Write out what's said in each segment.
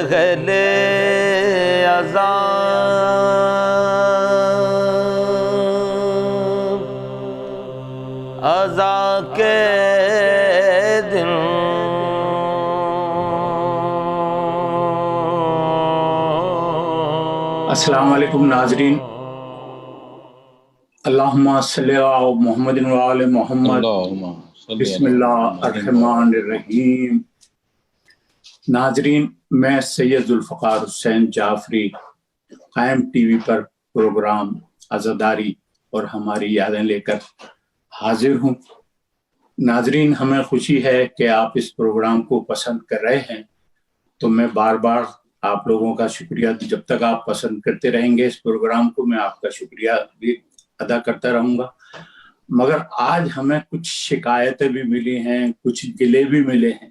اہل عزا کے دن السلام علیکم ناظرین، اللہم صلی علی محمد و آل محمد، بسم اللہ الرحمن الرحیم۔ ناظرین، میں سید ذوالفقار حسین جعفری قائم ٹی وی پر پروگرام عزاداری اور ہماری یادیں لے کر حاضر ہوں۔ ناظرین، ہمیں خوشی ہے کہ آپ اس پروگرام کو پسند کر رہے ہیں، تو میں بار بار آپ لوگوں کا شکریہ، جب تک آپ پسند کرتے رہیں گے اس پروگرام کو، میں آپ کا شکریہ بھی ادا کرتا رہوں گا۔ مگر آج ہمیں کچھ شکایتیں بھی ملی ہیں، کچھ گلے بھی ملے ہیں،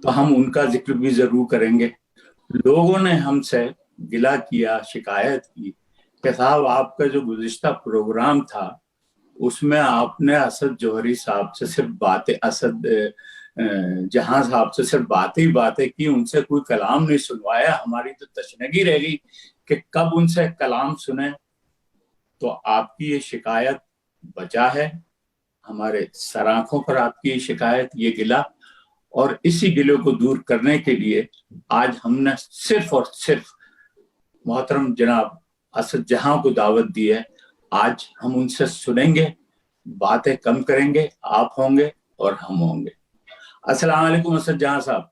تو ہم ان کا ذکر بھی ضرور کریں گے۔ لوگوں نے ہم سے گلہ کیا، شکایت کی کہ صاحب آپ کا جو گزشتہ پروگرام تھا اس میں آپ نے اسد جوہری صاحب سے صرف باتیں، اسد جہاں صاحب سے صرف باتیں کی، ان سے کوئی کلام نہیں سنوایا۔ ہماری تو تشنگی رہ گئی کہ کب ان سے کلام سنیں۔ تو آپ کی یہ شکایت بجا ہے، ہمارے سر آنکھوں پر آپ کی یہ شکایت، یہ گلہ، اور اسی گلے کو دور کرنے کے لیے آج ہم نے صرف اور صرف محترم جناب اسد جہاں کو دعوت دی ہے۔ آج ہم ان سے سنیں گے، باتیں کم کریں گے، آپ ہوں گے اور ہم ہوں گے۔ السلام علیکم اسد جہاں صاحب۔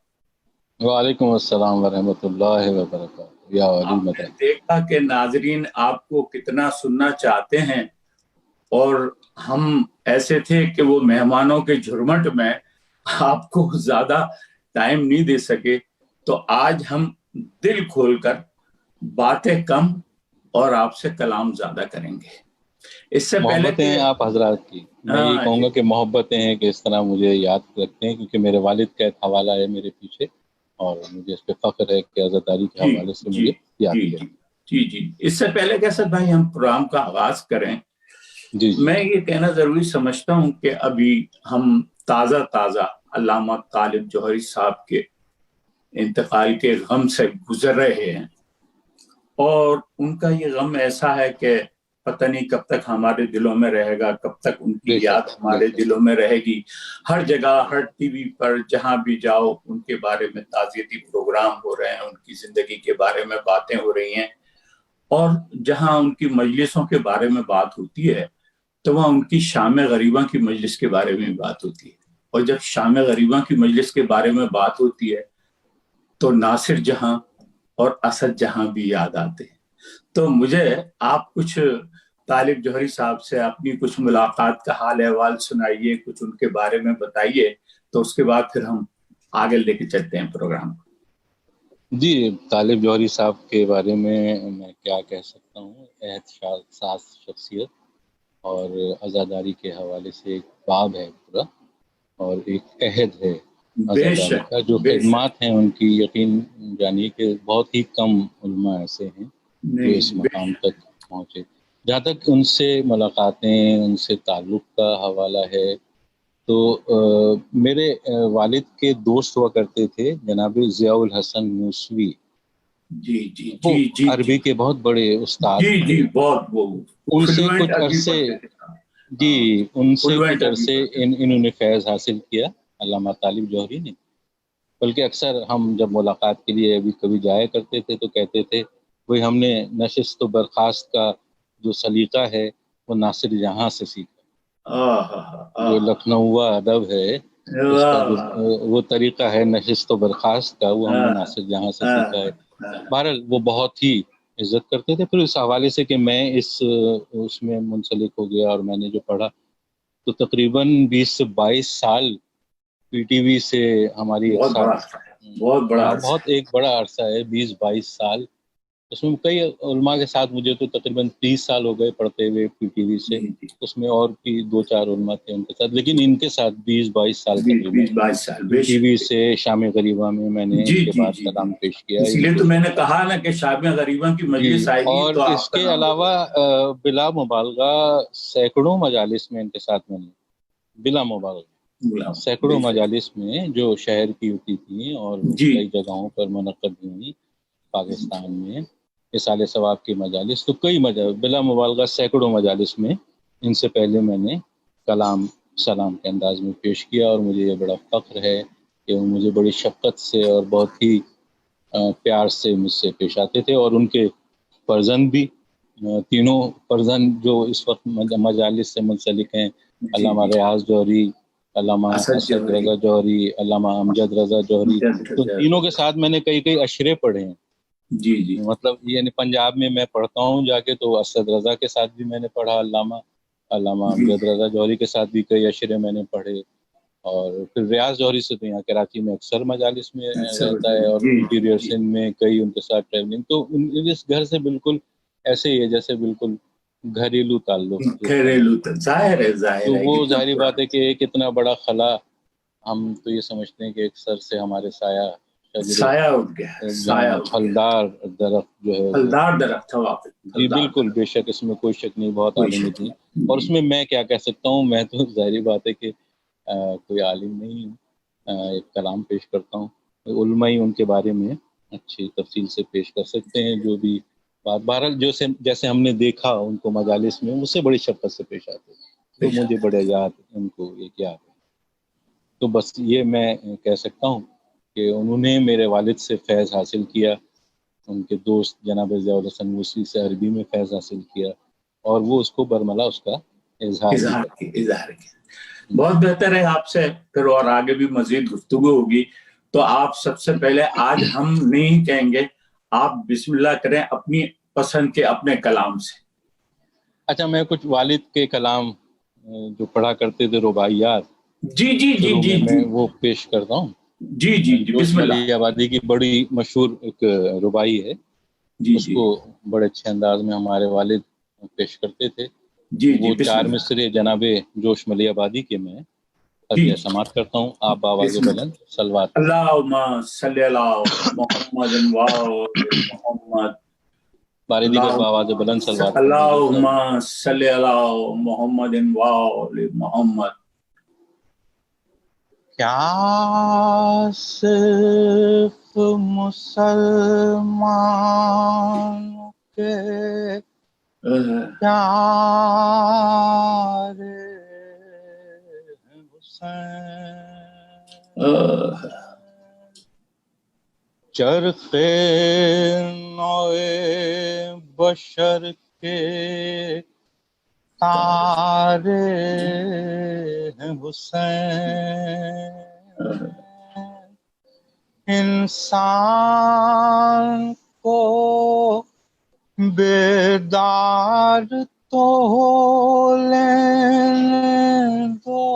وعلیکم السلام ورحمۃ اللہ وبرکاتہ۔ یا ولی آپ نے مدد۔ دیکھا کہ ناظرین آپ کو کتنا سننا چاہتے ہیں، اور ہم ایسے تھے کہ وہ مہمانوں کے جھرمٹ میں آپ کو زیادہ ٹائم نہیں دے سکے، تو آج ہم دل کھول کر باتیں کم اور آپ سے کلام زیادہ کریں گے۔ اس سے پہلے محبتیں ہیں آپ حضرات کی، میں یہ کہوں گا کہ محبتیں ہیں کہ اس طرح مجھے یاد رکھتے ہیں، کیونکہ میرے والد کا ایک حوالہ ہے میرے پیچھے، اور مجھے اس پہ فخر ہے کہ عزاداری کے حوالے سے مجھے یاد کیا۔ جی اس سے پہلے کہ اسد بھائی ہم پروگرام کا آغاز کریں، میں یہ کہنا ضروری سمجھتا ہوں کہ ابھی ہم تازہ علامہ طالب جوہری صاحب کے انتقال کے غم سے گزر رہے ہیں، اور ان کا یہ غم ایسا ہے کہ پتہ نہیں کب تک ہمارے دلوں میں رہے گا، کب تک ان کی یاد ہمارے دلوں میں رہے گی۔ ہر جگہ، ہر ٹی وی پر جہاں بھی جاؤ ان کے بارے میں تعزیتی پروگرام ہو رہے ہیں، ان کی زندگی کے بارے میں باتیں ہو رہی ہیں، اور جہاں ان کی مجلسوں کے بارے میں بات ہوتی ہے تو وہاں ان کی شام غریباں کی مجلس کے بارے میں بات ہوتی ہے، اور جب شام غریباں کی مجلس کے بارے میں بات ہوتی ہے تو ناصر جہاں اور اسد جہاں بھی یاد آتے ہیں۔ تو مجھے آپ کچھ طالب جوہری صاحب سے اپنی کچھ ملاقات کا حال احوال سنائیے، کچھ ان کے بارے میں بتائیے، تو اس کے بعد پھر ہم آگے لے کے چلتے ہیں پروگرام کو۔ جی، طالب جوہری صاحب کے بارے میں کیا کہہ سکتا ہوں، احساس شخصیت اور عزاداری کے حوالے سے ایک باب ہے پورا، اور ایک عہد ہے عزاداری کا، جو خدمات ہیں ان کی، یقین جانیے کہ بہت ہی کم علماء ایسے ہیں جو اس مقام تک پہنچے۔ جہاں تک ان سے ملاقاتیں، ان سے تعلق کا حوالہ ہے، تو میرے والد کے دوست ہوا کرتے تھے جناب ضیاء الحسن موسوی، عربی کے بہت بڑے استاد تھے۔ ان سے کچھ عرصے انہوں نے فیض حاصل کیا، علامہ طالب جوہری نے۔ بلکہ اکثر ہم جب ملاقات کے لیے ابھی کبھی جایا کرتے تھے تو کہتے تھے وہی ہم نے نشست و برخاست کا جو سلیقہ ہے وہ ناصر جہاں سے سیکھا۔ جو لکھنؤ ادب ہے اس کا جو وہ طریقہ ہے نشست و برخاست کا، وہ ہم نے ناصر جہاں سے سیکھا ہے۔ بہرحال وہ بہت ہی عزت کرتے تھے۔ پھر اس حوالے سے کہ میں اس میں منسلک ہو گیا، اور میں نے جو پڑھا تو تقریباً 20 سے 22 سال پی ٹی وی سے ہماری بہت ایک بڑا عرصہ ہے، 20-22 سال۔ اس میں کئی علماء کے ساتھ مجھے تو تقریباً 30 سال ہو گئے پڑھتے ہوئے پی ٹی وی سے، اس میں اور بھی 2-4 علماء تھے ان کے ساتھ، لیکن ان کے ساتھ 20-22 سال تقریباً پی ٹی وی سے شام غریبہ میں میں نے ان کے بعد کلام پیش کیا۔ اس لیے تو میں نے کہا نا کہ شام غریبہ کی مجلس آئے گی، اور اس کے علاوہ بلا مبالغہ سینکڑوں مجالس میں ان کے ساتھ میں نے بلا مبالغہ سینکڑوں مجالس میں جو شہر کی ہوتی تھیں اور جی کئی جگہوں پر منعقد ہوئی پاکستان میں اصال ثواب کی مجالس، تو کئی بلا مبالغہ سینکڑوں مجالس میں ان سے پہلے میں نے کلام سلام کے انداز میں پیش کیا، اور مجھے یہ بڑا فخر ہے کہ وہ مجھے بڑی شفقت سے اور بہت ہی پیار سے مجھ سے پیش آتے تھے، اور ان کے فرزند بھی تینوں فرزند جو اس وقت مجالس سے منسلک ہیں، جی علامہ جی ریاض جوہری، علامہ اسد رضا جوہری، علامہ امجد رضا جوہری، تو تینوں کے ساتھ میں نے کئی اشرے پڑھے ہیں. جی جی مطلب یعنی پنجاب میں پڑھتا ہوں جا کے، تو اسد رضا کے ساتھ بھی میں نے پڑھا، علامہ امجد رضا جوہری کے ساتھ بھی کئی اشرے میں نے پڑھے، اور پھر ریاض جوہری سے تو یہاں کراچی میں اکثر مجالس میں رہتا ہے، اور جی انٹیریئر جی سندھ میں کئی ان کے ساتھ ٹریولنگ، تو اس گھر سے بالکل ایسے ہی ہے جیسے بالکل گھریلو تعلق جو تھا. گھریلو ظاہر تو ہے وہ کتنا ظاہری پرانا. بات ہے کہ ایک اتنا بڑا خلا، ہم تو یہ سمجھتے ہیں کہ ایک سر سے ہمارے سایہ شجرے سایہ اٹھ گیا، سایہ جہاں اٹھ گیا. پھلدار درخت جو ہے وہ، پھلدار درخت تھا واقعی، جی پھلدار بالکل، درخت. بے شک اس میں کوئی شک نہیں، بہت کوئی عالمی شک تھی. نہیں. اور اس میں میں کیا کہہ سکتا ہوں، میں تو ظاہری بات ہے کہ کوئی عالم نہیں ہوں، ایک کلام پیش کرتا ہوں، علماء ہی ان کے بارے میں اچھی تفصیل سے پیش کر سکتے ہیں جو بھی بات. بہرحال جیسے ہم نے دیکھا ان کو مجالس میں، مجھ سے بڑی شفقت سے پیش آتے، تو مجھے بڑے یاد ان کو ایک یاد ہے. تو بس یہ میں کہہ سکتا ہوں کہ انہوں نے میرے والد سے فیض حاصل کیا، ان کے دوست جناب ضیاء الحسن موسوی سے عربی میں فیض حاصل کیا، اور وہ اس کو برملا اس کا اظہار بھی کرتے. اظہار کی. بہت بہتر ہے، آپ سے پھر اور آگے بھی مزید گفتگو ہوگی. تو آپ سب سے پہلے آج ہم نہیں کہیں گے، آپ بسم اللہ کریں اپنی پسند کے اپنے کلام سے. اچھا، میں کچھ والد کے کلام جو پڑھا کرتے تھے رباعیات، جی جی جی شروع جی میں جی وہ پیش کرتا ہوں. جی جی جی جوش بسم اللہ. ملی آبادی کی بڑی مشہور ایک رباعی ہے، جی اس جی کو بڑے اچھے انداز میں ہمارے والد پیش کرتے تھے. جی جی وہ بسم 4 اللہ. مصرے جناب جوش ملی آبادی کے میں جی ترجمہ جی سماعت کرتا ہوں. آپ آواز بسم اللہ. بلند صلوات پڑھیں. اللہم صلی اللہ محمد و آل محمد. باریدی کر آواز بلند صلوات پڑھیں. اللہم صلی اللہ محمد و آل محمد. کیا صرف مسلمانوں کے پیارے حسین، چرخ نوے بشر کے تارے ہیں حسین. انسان کو بیدار تو لینے دو،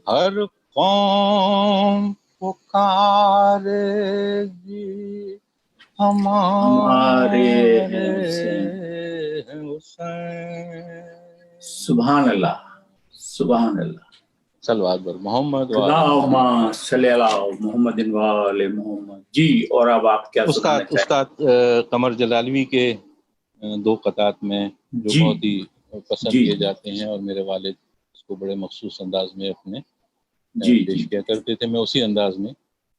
ہر قوم پکارے گی ہمارے ہمارے ہیں حسین. حسین. سبحان اللہ، سبحان اللہ. صلوات بر محمد و آل اللہم محمد. صلی اللہ محمد و آل محمد. جی، اور اب آپ کیا سنانا چاہیں؟ استاد قمر جلالوی کے 2 قطعات میں جو جی بہت ہی پسند جی کیے جاتے ہیں، اور میرے والد اس کو بڑے مخصوص انداز میں اپنے جی پیش جی کیا کرتے تھے. میں اسی انداز میں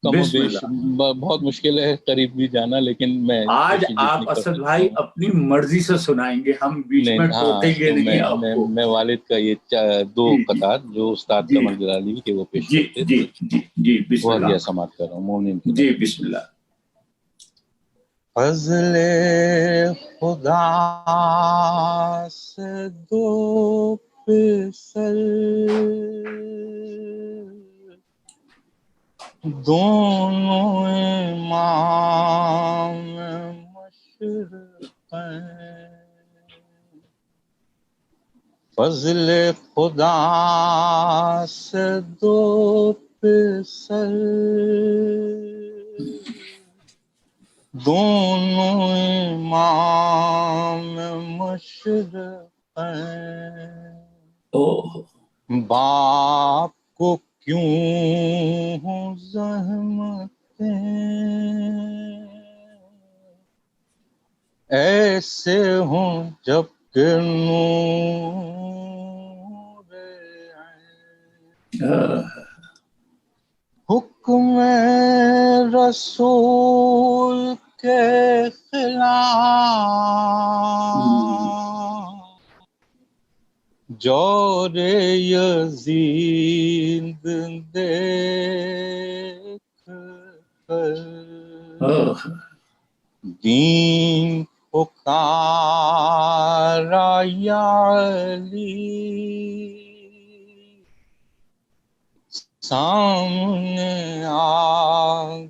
کم و بسم بیش، اللہ. بہت مشکل ہے قریب بھی جانا، لیکن میں آج کوشش جتنی آپ کر اسد سکتا بھائی ہوں. اپنی مرضی سے سنائیں گے، ہم بیچ نہیں میں ہاں، ٹوکیں گے تو نہیں آپ کو. میں والد کا یہ 2 جی جی قطعات جو استاد جی قمر جلالی کے وہ پیش جی کرتے جی تھے، جی جی بسم وہ اللہ. ہدیہ سماعت کر رہا ہوں مومنین کی جی طرف. بسم اللہ. فضل خدا سے 2 پسر، دونوں امام مشرقین. فضل خدا سے 2 پسر، دونوں امام مشرقین. اوہ باپ کو کیوں ہوں زحمتیں، ایسے ہوں جب کہ نور حکم رسول کے خلاف جور یزید دیکھ کر دین پکارا یا علی، سامنے آ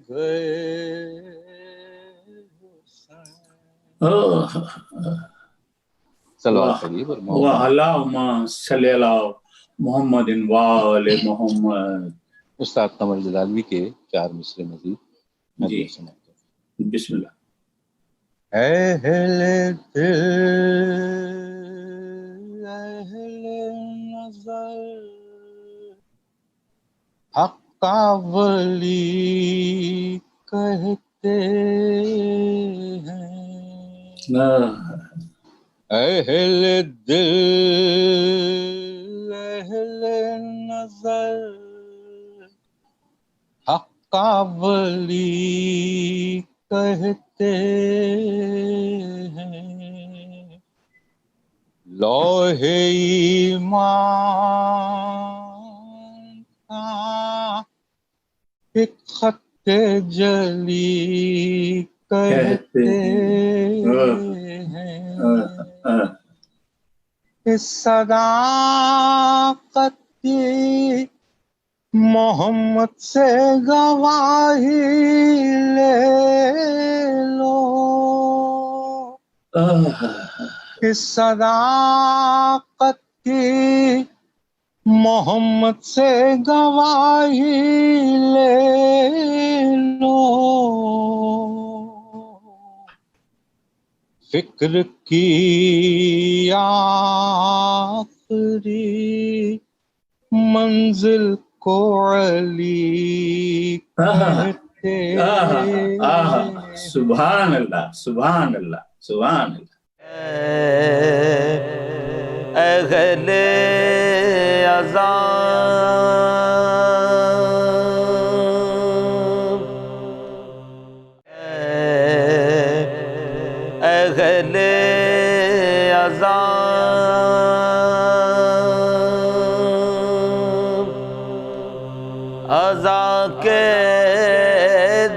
گئے صلوات علی پر محمد۔ اللہم صلی علی محمد وآل محمد۔ استاد قمر جلالی کے 4 مصرے مزید جی بسم اللہ۔ اہل دل اہل نظر حق ولی کہتے ہیں، اہل دل اہل نظر حق ولی کہتے ہیں، لوح ایمان کا ایک خط جلی کہتے ہیں، اس صداقت کی محمد سے گواہی لے لو، اس صداقت کی محمد سے گواہی لے لو، فکر کی آخری منزل کو علی کہتے ہیں۔ سبحان اللہ سبحان اللہ سبحان اللہ۔ اہل عذاب، اہل عذاب، عزا کے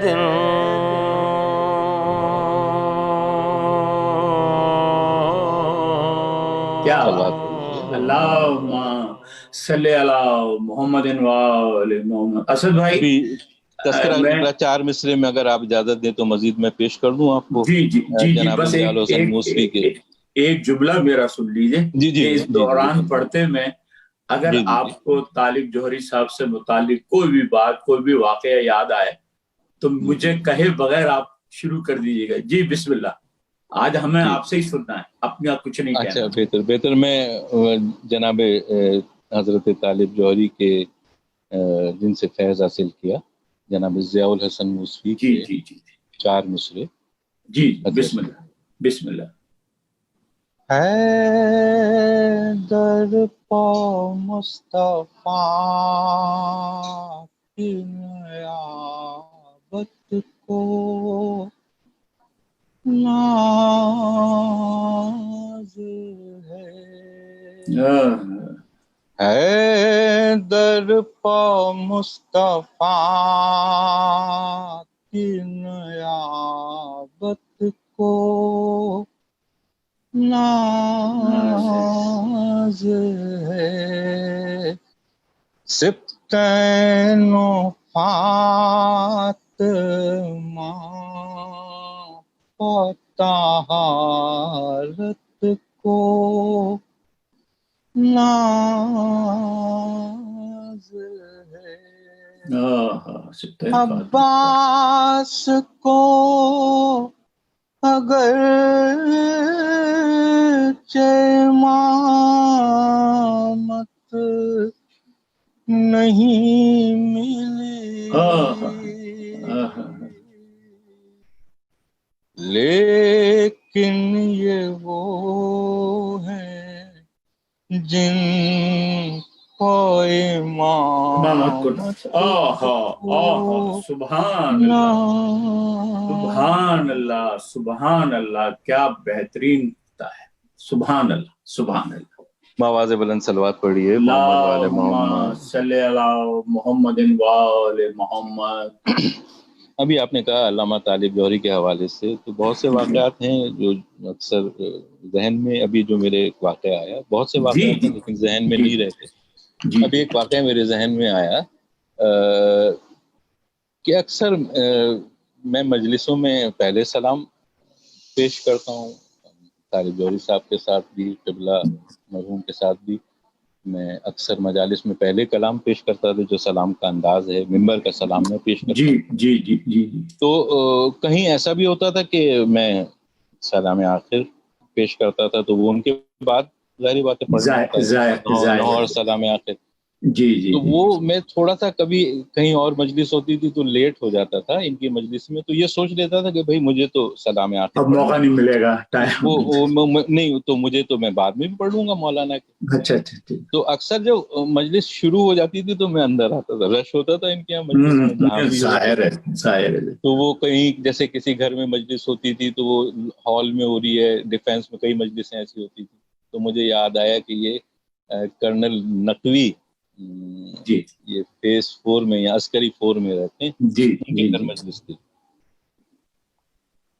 دن کیا اللہم صلی علی محمد وآل محمد۔ اسد بھائی تذکرہ 4 مصرے میں اگر آپ اجازت دیں تو مزید میں پیش کر دوں آپ کو۔ جی جی جی جی جناب بس اجلال حسن موسوی کے ایک جملہ میرا سن لیجئے۔ جی جی اس دوران پڑھتے میں اگر جی جی آپ کو طالب جوہری صاحب سے متعلق کوئی بھی بات کوئی بھی واقعہ یاد آئے تو مجھے کہے بغیر آپ شروع کر دیجیے گا۔ جی بسم اللہ، آج ہمیں آپ سے ہی سننا ہے، اپنے آپ کچھ نہیں کہنا۔ اچھا بہتر میں جناب حضرت طالب جوہری کے جن سے فیض حاصل کیا جناب ضیاء الحسن موسوی جی کے جی جی 4 مصرے۔ جی بسم اللہ بسم اللہ۔ حیدر پا مصطفیٰ کی نیابت کو ناز ہے، حیدر پا مصطفیٰ کی نیابت کو ناز ہے، سبطین و فاطمہ طہارت کو ناز ہے، عباس کو اگر امامت نہیں ملی لیکن یہ وہ ہیں جن کوئی امامت کو سبحان اللہ سبحان اللہ سبحان اللہ، کیا بہترین ہوتا ہے، سبحان اللہ سبحان اللہ۔ آواز بلند صلوات پڑھیے محمد والے محمد۔ اللہم صلی علی محمد وآل محمد۔ ابھی آپ نے کہا علامہ طالب جوہری کے حوالے سے، تو بہت سے واقعات ہیں جو اکثر ذہن میں، ابھی جو میرے ایک واقعہ آیا، بہت سے واقعات ہیں لیکن ذہن میں نہیں رہتے۔ ابھی ایک واقعہ میرے ذہن میں آیا کہ اکثر میں مجلسوں میں پہلے سلام پیش کرتا ہوں، طالب جوہری صاحب کے ساتھ بھی، قبلہ مرحوم کے ساتھ بھی میں اکثر مجالس میں پہلے کلام پیش کرتا تھا، جو سلام کا انداز ہے، منبر کا سلام میں پیش کرتا تھا۔ جی تو کہیں ایسا بھی ہوتا تھا کہ میں سلام آخر پیش کرتا تھا، تو وہ ان کے بعد ظاہری باتیں پڑھنا ہوتا ہے اور سلام آخر، تو وہ میں تھوڑا سا کبھی کہیں اور مجلس ہوتی تھی تو لیٹ ہو جاتا تھا ان کی مجلس میں، تو یہ سوچ لیتا تھا کہ بھائی مجھے تو سلام آخر اب موقع نہیں ملے گا، نہیں تو مجھے تو میں بعد میں بھی پڑھ لوں گا مولانا کے۔ اچھا تو اکثر جب مجلس شروع ہو جاتی تھی تو میں اندر آتا تھا، رش ہوتا تھا ان کے یہاں مجلس میں، جہاں بھی ظاہر ہے۔ تو وہ کہیں جیسے کسی گھر میں مجلس ہوتی تھی تو وہ ہال میں ہو رہی ہے، ڈیفینس میں کئی مجلسیں ایسی ہوتی تھی، تو مجھے یاد آیا کہ یہ کرنل نقوی یہ فیس 4 میں یا عسکری 4 میں رہتے ہیں، ان کی مجلس تھی۔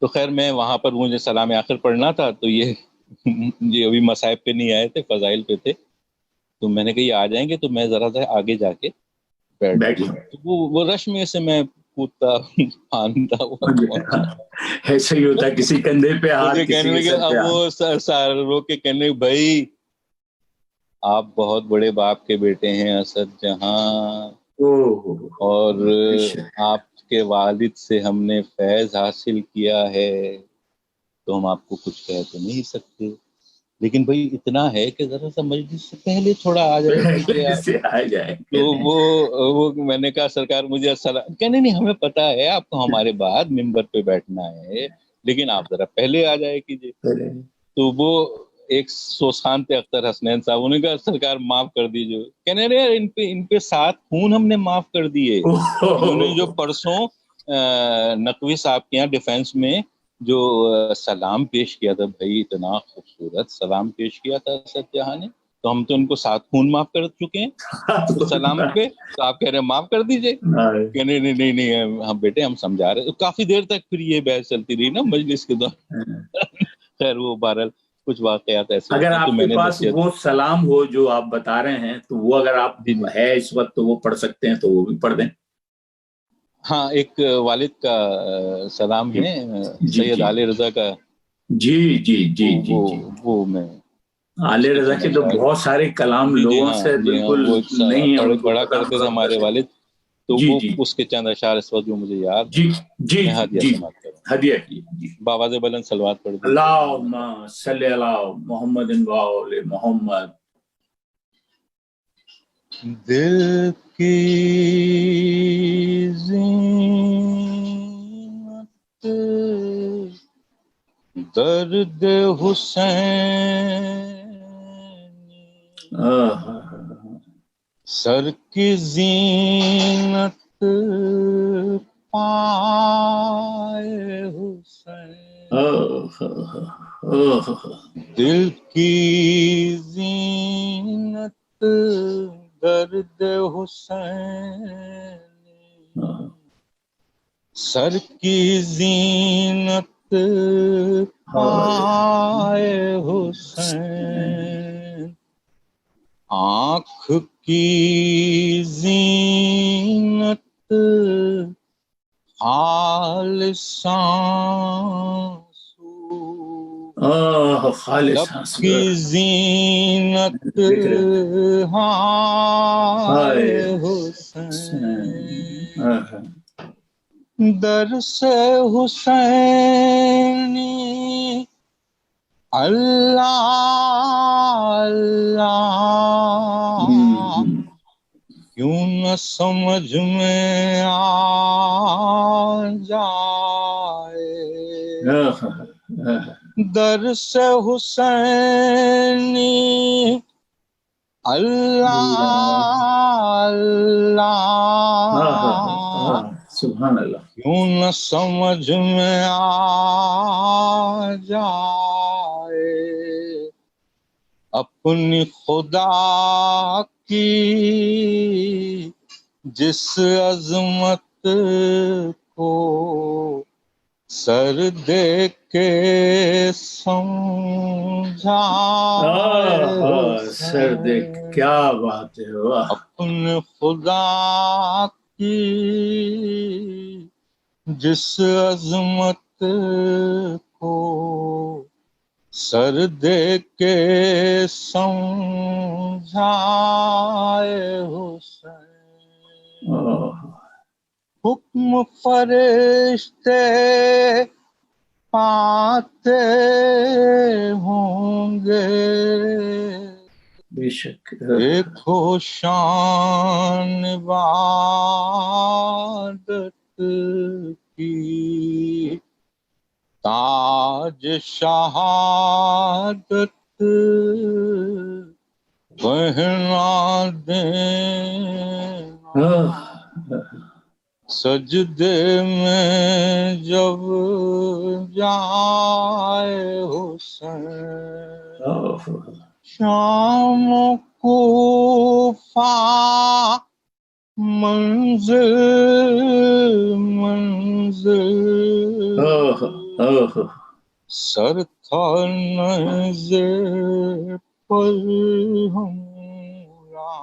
تو خیر میں وہاں پر مجھے سلام آخر پڑھنا تھا، تو یہ ابھی مصائب پہ نہیں آئے تھے، فضائل پہ تھے، تو میں نے کہا یہ آ جائیں گے تو میں ذرا سا آگے جا کے بیٹھ گیا۔ وہ رش میں سے میں کودتا پھاندتا ایسا ہی ہوتا، کسی کندھے پہ ہاتھ، کسی کے سر پہ ہاتھ۔ وہ سارے رو کے کہنے بھائی آپ بہت بڑے باپ کے بیٹے ہیں اسد جہاں، اور آپ کے والد سے ہم نے فیض حاصل کیا ہے، تو ہم آپ کو کچھ کہہ تو نہیں سکتے، لیکن بھائی اتنا ہے کہ ذرا سا مجلس سے پہلے تھوڑا آ جائے۔ تو وہ میں نے کہا سرکار مجھے السلام، کہنے نہیں ہمیں پتا ہے آپ کو ہمارے بعد ممبر پہ بیٹھنا ہے، لیکن آپ ذرا پہلے آ جائے کیجیے۔ تو وہ ایک سوسخان تھے اختر حسنین صاحب، انہوں نے کہا سرکار معاف کر دیجیے، کہنے رہے ان پہ 7 خون ہم نے معاف کر دیے۔ انہوں نے جو پرسوں نقوی صاحب کے یہاں ڈیفینس میں جو سلام پیش کیا تھا، بھائی اتنا خوبصورت سلام پیش کیا تھا اسد جہاں نے، تو ہم تو ان کو 7 خون معاف کر چکے ہیں سلام پہ، تو آپ کہہ رہے ہیں معاف کر دیجیے۔ کہنے نہیں ہم بیٹے ہم سمجھا رہے، کافی دیر تک پھر یہ بحث چلتی رہی نا مجلس کے دوران۔ خیر وہ بہرحال کچھ واقعات ایسے اگر آپ کے پاس وہ سلام ہو جو آپ بتا رہے ہیں، تو وہ اگر آپ ہے اس وقت تو وہ پڑھ سکتے ہیں، تو وہ بھی پڑھ دیں۔ ہاں ایک والد کا سلام ہے سید آل رضا کا۔ جی وہ میں آل رضا کے تو بہت سارے کلام لوگوں سے بالکل نہیں ہیں، پڑھا کرتے تھے ہمارے والد، تو وہ اس کے چند اشعار اس وقت جو مجھے یاد میں ہدیہ سماعت کروں، ہدیہ کی بآواز بلند صلوات پڑھ دی۔ اللہم صلی علی محمد وآل محمد۔ دل کی زینت درد حسین، سر کی زینت پائے حسین، دل کی زینت درد حسین، سر کی زینت پائے حسین، آنکھ کی زینت لب کی زینت ہائے حسین، در سے حسینی اللہ اللہ کیوں نہ سمجھ میں آ جائے، در سے حسینی اللہ اللہ سبحان اللہ. کیوں نہ سمجھ میں آ جائے اپنی خدا کی جس عظمت کو سر دے کے سمجھا. سر دیکھ کیا بات ہے. واہ. اپنے خدا کی جس عظمت کو سر دے کے سمجھائے حسین. حکم فرشتے پاتے ہوں گے بے شک. دیکھو شان عبادت کی تاج شہادت پہنا دینا. سجدے میں جب جائے حسین شام کوفہ منزل منزل سر تھا نظر پر ہمارا.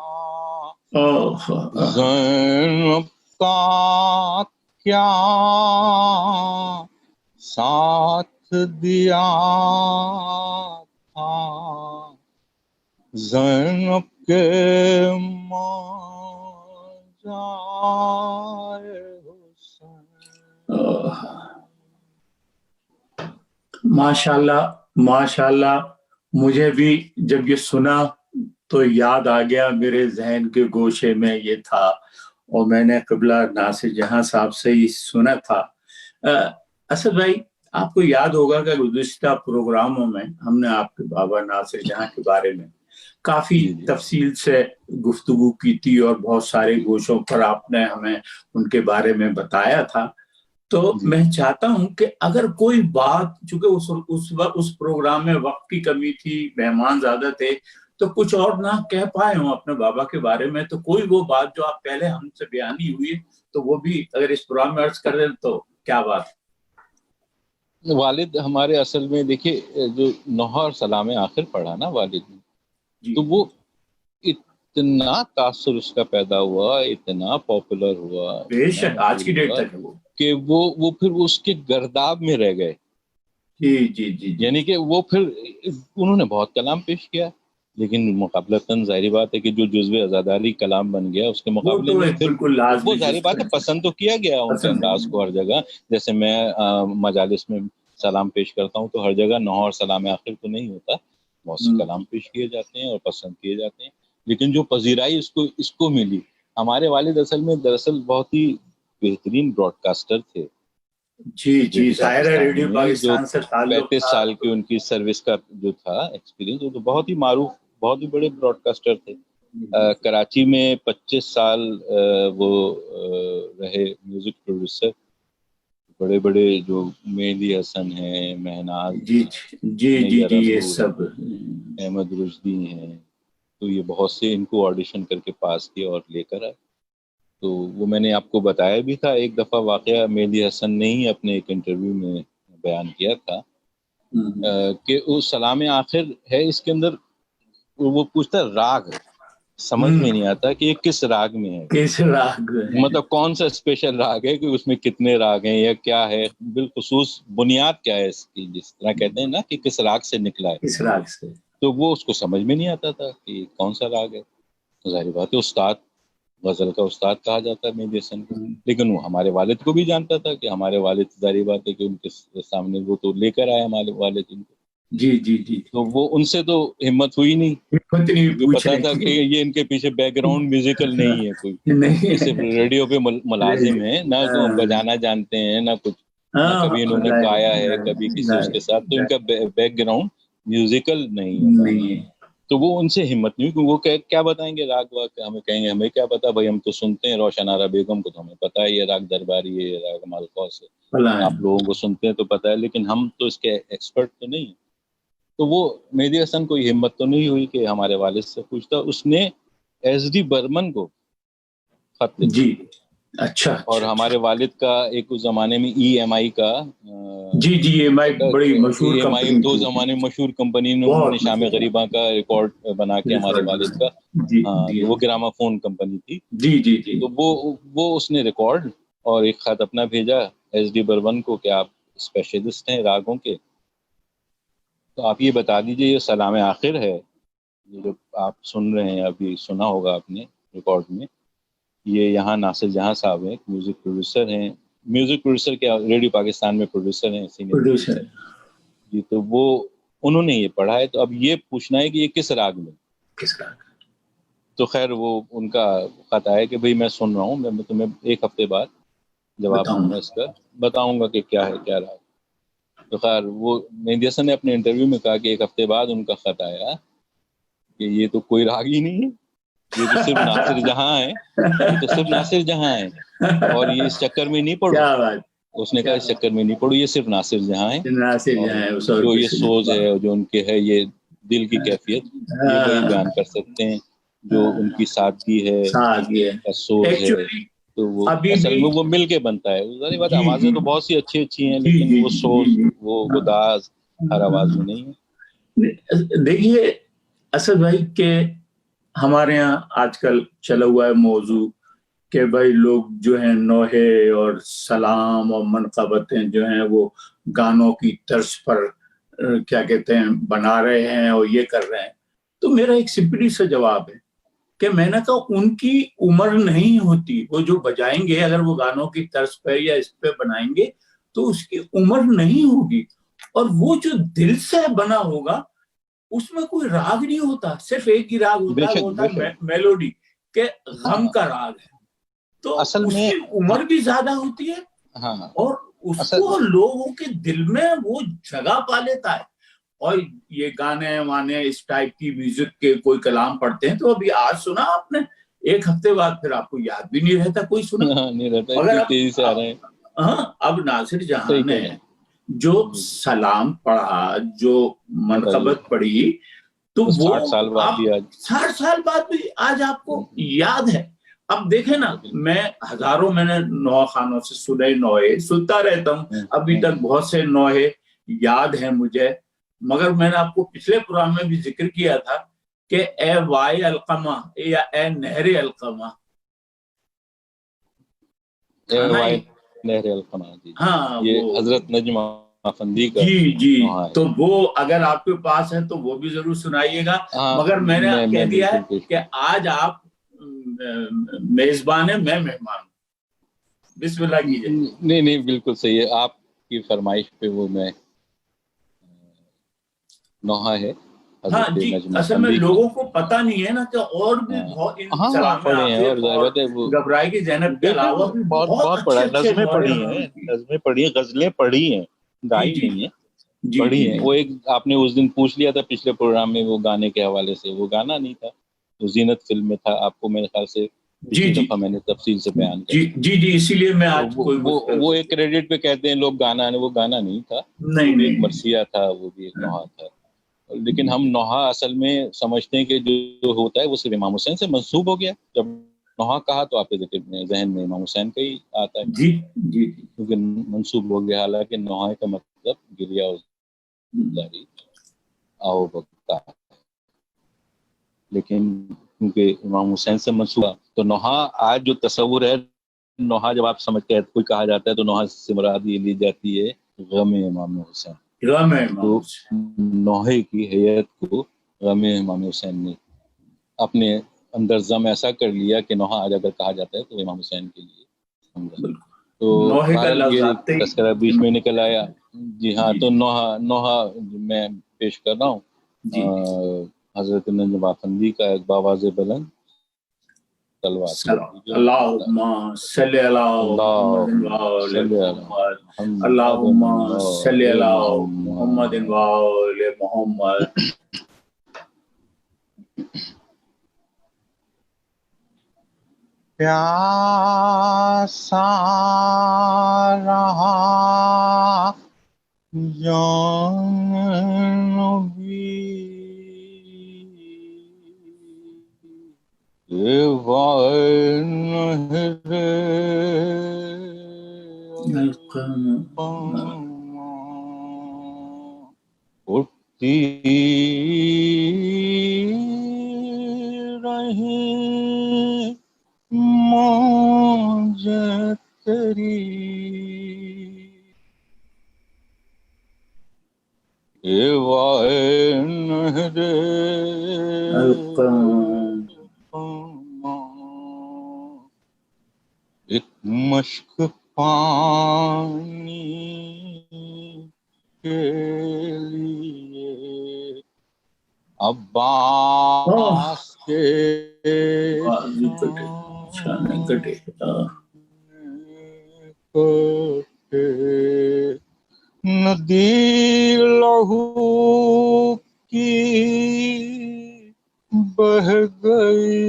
زینب کا کیا ساتھ دیا تھا زینب کے ماں جائے حسین. ماشاءاللہ ماشاءاللہ. مجھے بھی جب یہ سنا تو یاد آ گیا، میرے ذہن کے گوشے میں یہ تھا اور میں نے قبلہ ناصر جہاں صاحب سے ہی سنا تھا. اسد بھائی، آپ کو یاد ہوگا کہ گزشتہ پروگراموں میں ہم نے آپ کے بابا ناصر جہاں کے بارے میں کافی تفصیل سے گفتگو کی تھی اور بہت سارے گوشوں پر آپ نے ہمیں ان کے بارے میں بتایا تھا. تو میں چاہتا ہوں کہ اگر کوئی بات، چونکہ اس پروگرام میں وقت کی کمی تھی، مہمان زیادہ تھے، تو کچھ اور نہ کہہ پائے ہوں اپنے بابا کے بارے میں، تو کوئی وہ بات جو آپ پہلے ہم سے بیانی ہوئی تو وہ بھی اگر اس پروگرام میں عرض کر دیں تو کیا بات. والد ہمارے اصل میں دیکھیے جو نوحہ اور سلام آخر پڑھا نا والد نے، تو وہ اتنا تاثر اس کا پیدا ہوا، اتنا پاپولر ہوا، بے شک آج کی ڈیٹ تک کہ وہ پھر اس کے گرداب میں رہ گئے. جی جی جی. یعنی کہ وہ پھر انہوں نے بہت کلام پیش کیا، لیکن مقابلتاً ظاہری بات ہے کہ جو جزو عزاداری کلام بن گیا اس کے مقابلے میں پھر وہ ظاہری بات ہے پسند تو کیا گیا ان کے انداز کو ہر جگہ. جیسے میں مجالس میں سلام پیش کرتا ہوں تو ہر جگہ نوحہ اور سلام آخر تو نہیں ہوتا، بہت سے کلام پیش کیے جاتے ہیں اور پسند کیے جاتے ہیں. لیکن جو پذیرائی اس کو ملی، ہمارے والد اصل میں دراصل بہت ہی بہترین براڈ کاسٹر تھے. جی جی، ظاہر ہے ریڈیو پاکستان سے تعلق 35 سال کی ان کی سروس کا جو تھا ایکسپیرینس، وہ تو بہت ہی معروف، بہت ہی بڑے براڈ کاسٹر تھے. کراچی میں 25 سال وہ رہے میوزک پروڈیوسر. بڑے بڑے جو مہدی حسن ہیں، مہناز، جی جی جی جی، یہ سب احمد رشدی ہیں، تو یہ بہت سے ان کو آڈیشن کر کے پاس کیا اور لے کر آئے. تو وہ میں نے آپ کو بتایا بھی تھا ایک دفعہ واقعہ مہدی حسن نے ہی اپنے ایک انٹرویو میں بیان کیا تھا کہ وہ سلام آخر ہے، اس کے اندر وہ پوچھتا راگ سمجھ میں نہیں آتا کہ یہ کس راگ میں ہے، کس راگ مطلب کون سا اسپیشل راگ ہے کہ اس میں کتنے راگ ہیں یا کیا ہے، بالخصوص بنیاد کیا ہے اس کی، جس طرح کہتے ہیں نا کہ کس راگ سے نکلا ہے، کس راگ سے، تو وہ اس کو سمجھ میں نہیں آتا تھا کہ کون سا راگ ہے. ظاہر بات ہے استاد، غزل کا استاد کہا جاتا ہے مہدی حسن کو، لیکن وہ ہمارے والد کو بھی جانتا تھا کہ ہمارے والد، ظاہر بات ہے کہ ان کے سامنے وہ تو لے کر آئے ہمارے والد ان کو. جی جی جی، تو وہ ان سے تو ہمت ہوئی نہیں، پتا تھا کہ یہ ان کے پیچھے بیک گراؤنڈ میوزیکل نہیں ہے کوئی، صرف ریڈیو پہ ملازم ہیں، نہ تو بجانا جانتے ہیں نہ کچھ، نہ کبھی انہوں نے گایا ہے کبھی کسی اس کے ساتھ، تو ان کا بیک گراؤنڈ میوزیکل نہیں ہے. تو وہ ان سے ہمت نہیں ہوئی، کیونکہ وہ کیا بتائیں گے راگ واگ، ہمیں کہیں گے ہمیں کیا پتا بھائی، ہم تو سنتے ہیں روشن آرا بیگم کو، تو ہمیں پتا ہے یہ راگ درباری ہے، یہ راگ مالخوس ہے، آپ لوگوں کو سنتے ہیں تو پتا ہے، لیکن ہم تو اس کے ایکسپرٹ تو نہیں ہیں۔ تو وہ مہدی حسن کو یہ ہمت تو نہیں ہوئی کہ ہمارے والد سے پوچھتا، اس نے ایس ڈی برمن کو خط لکھا۔ جی اچھا اور ہمارے والد کا ایک اس زمانے میں ای ایم آئی کا جی جی ایم آئی بڑی مشہور ای ایم آئی کمپنی دو تھی، زمانے مشہور کمپنی، انہوں نے شام غریباں کا ریکارڈ بنا کے ہمارے والد کا، جی ہاں جی تو وہ گراما فون کمپنی تھی، جی جی جی تو وہ اس نے ریکارڈ اور ایک خط اپنا بھیجا ایس ڈی برمن کو کہ آپ اسپیشلسٹ ہیں راگوں کے، تو آپ یہ بتا دیجئے یہ سلام آخر ہے، یہ جو آپ سن رہے ہیں ابھی سنا ہوگا آپ نے ریکارڈ میں، یہ یہاں ناصر جہاں صاحب ہیں، میوزک پروڈیوسر ہیں، میوزک پروڈیوسر کیا ریڈیو پاکستان میں پروڈیوسر ہیں، سینئر پروڈیوسر جی، تو وہ انہوں نے یہ پڑھا ہے، تو اب یہ پوچھنا ہے کہ یہ کس راگ میں، کس کا؟ تو خیر وہ ان کا خط آیا کہ بھئی میں سن رہا ہوں، میں تمہیں ایک ہفتے بعد جواب دوں گا، اس کا بتاؤں گا کہ کیا ہے کیا راگ۔ تو خیر وہ مہدی حسن نے اپنے انٹرویو میں کہا کہ ایک ہفتے بعد ان کا خط آیا کہ یہ تو کوئی راگ ہی نہیں ہے، یہ تو صرف ناصر جہاں ہے، یہ تو صرف ناصر جہاں ہے، اور یہ اس چکر میں نہیں پڑو، کیا بات، اس نے کہا اس چکر میں نہیں پڑو، یہ صرف ناصر جہاں ہے، ناصر اور جہاں ہے، جو یہ سوز ہے جو ان کے ہے، یہ دل کی کیفیت، یہ وہی بیان کر سکتے ہیں، جو ان کی سادگی ہے، سوز ہے، تو وہ اصل میں وہ مل کے بنتا ہے، ظاہر بات آوازیں تو بہت سی اچھی اچھی ہیں، لیکن وہ سوز، وہ گداز ہر آواز میں نہیں ہے۔ دیکھیے اسد بھائی کہ ہمارے یہاں آج کل چلا ہوا ہے موضوع کہ بھائی لوگ جو ہیں نوحے اور سلام اور منقبتیں جو ہیں وہ گانوں کی طرز پر کیا کہتے ہیں بنا رہے ہیں اور یہ کر رہے ہیں، تو میرا ایک سمپلی سا جواب ہے کہ میں نے کہا ان کی عمر نہیں ہوتی، وہ جو بجائیں گے اگر وہ گانوں کی طرز پہ یا اس پہ بنائیں گے تو اس کی عمر نہیں ہوگی، اور وہ جو دل سے بنا ہوگا اس میں کوئی راگ نہیں ہوتا، صرف ایک ہی راگ ہوتا ہے، وہ ہوتا ہے میلوڈی، کہ غم کا راگ ہے، تو اس کی عمر بھی زیادہ ہوتی ہے اور اس کو لوگوں کے دل میں وہ جگہ پا لیتا ہے۔ اور یہ گانے وانے اس ٹائپ کی میوزک کے کوئی کلام پڑھتے ہیں تو ابھی آج سنا آپ نے، ایک ہفتے بعد پھر آپ کو یاد بھی نہیں رہتا کوئی سنا، نہیں رہتا، مگر تیزی سے آ رہے ہیں۔ ہاں اب ناصر جہاں نے جو سلام پڑھا، جو منقبت پڑھی، تو وہ 60 سال بعد بھی آج 60 سال بعد بھی آج آپ کو یاد ہے۔ اب دیکھیں نا، میں ہزاروں میں نے نوحہ خانوں سے سنے، نوحے سنتا رہتا ہوں، ابھی تک بہت سے نوحے یاد ہیں مجھے، مگر میں نے آپ کو پچھلے پروگرام میں بھی ذکر کیا تھا کہ اے وائے القمہ یا اے نہر القمہ، ہاں یہ حضرت نجم افندی کا جی تو وہ اگر آپ کے پاس ہے تو وہ بھی ضرور سنائیے گا، مگر میں نے کہہ دیا ہے کہ آج آپ میزبان ہیں، میں مہمان ہوں، بسم اللہ کیجئے۔ نہیں بالکل صحیح ہے، آپ کی فرمائش پہ وہ میں نوحہ ہے ہاں جی، اصل میں لوگوں کو پتہ نہیں ہے نا کہ اور بھی بہت سلام عاطف اور گھبرائی کی زینب کے علاوہ بھی بہت اچھے نظمیں پڑھی ہیں، غزلیں پڑھی ہیں، گائی نہیں ہیں، پڑھی ہیں۔ وہ ایک آپ نے اس دن پوچھ لیا تھا پچھلے پروگرام میں وہ گانے کے حوالے سے، وہ گانا نہیں تھا، وہ زینت فلم میں تھا، آپ کو میرے خیال سے پچھلی دفعہ میں نے تفصیل سے بیان کیا، جی اسی لیے میں آج وہ ایک کریڈٹ پہ کہتے ہیں لوگ گانا ہے، وہ گانا نہیں تھا، وہ بھی ایک مرثیہ تھا، وہ بھی ایک نوحہ تھا، لیکن ہم نوحہ اصل میں سمجھتے ہیں کہ جو ہوتا ہے وہ صرف امام حسین سے منسوب ہو گیا، جب نوحہ کہا تو آپ کے ذہن میں امام حسین کا ہی آتا ہے، جی کیونکہ منسوب ہو گیا، حالانکہ نوحہ کا مطلب گریہ جاری آؤ بکا، لیکن کیونکہ امام حسین سے منسوب تو نوحہ آج جو تصور ہے، نوحہ جب آپ سمجھتے ہیں کوئی کہا جاتا ہے تو نوحہ سے مراد یہ لی جاتی ہے غم امام حسین، تو نوحے کی حیت کو غم امام حسین نے اپنے اندر ضم ایسا کر لیا کہ نوحہ آج اگر کہا جاتا ہے تو امام حسین کے لیے، تو بہرحال یہ تذکرہ بیچ میں نکل آیا۔ جی ہاں، تو نوحہ میں پیش کر رہا ہوں حضرت نجم افندی کا ایک باواز بلند تلوات، اللہم صلی علی محمد، اللہم صلی علی محمد و آل محمد۔ پیاسا رہا جان نبی یہ نہر اٹھتی رہی موج تیری اے وائے نہر ایک مشک پانی کے لیے عباس کے کٹے ندی لہو کی بہ گئی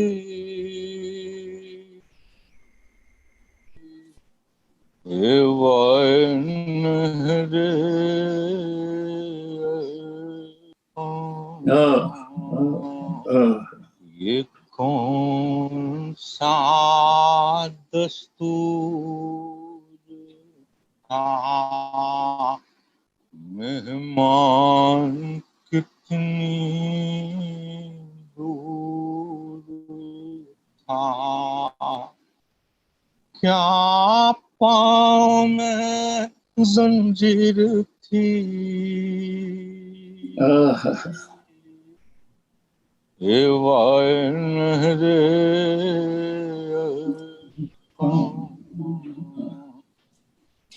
اے وائے نہر یہ کون سا دستور تھا مہمان کتنی دور تھا کیا پاؤں میں زنجیر تھی اے وائے نہر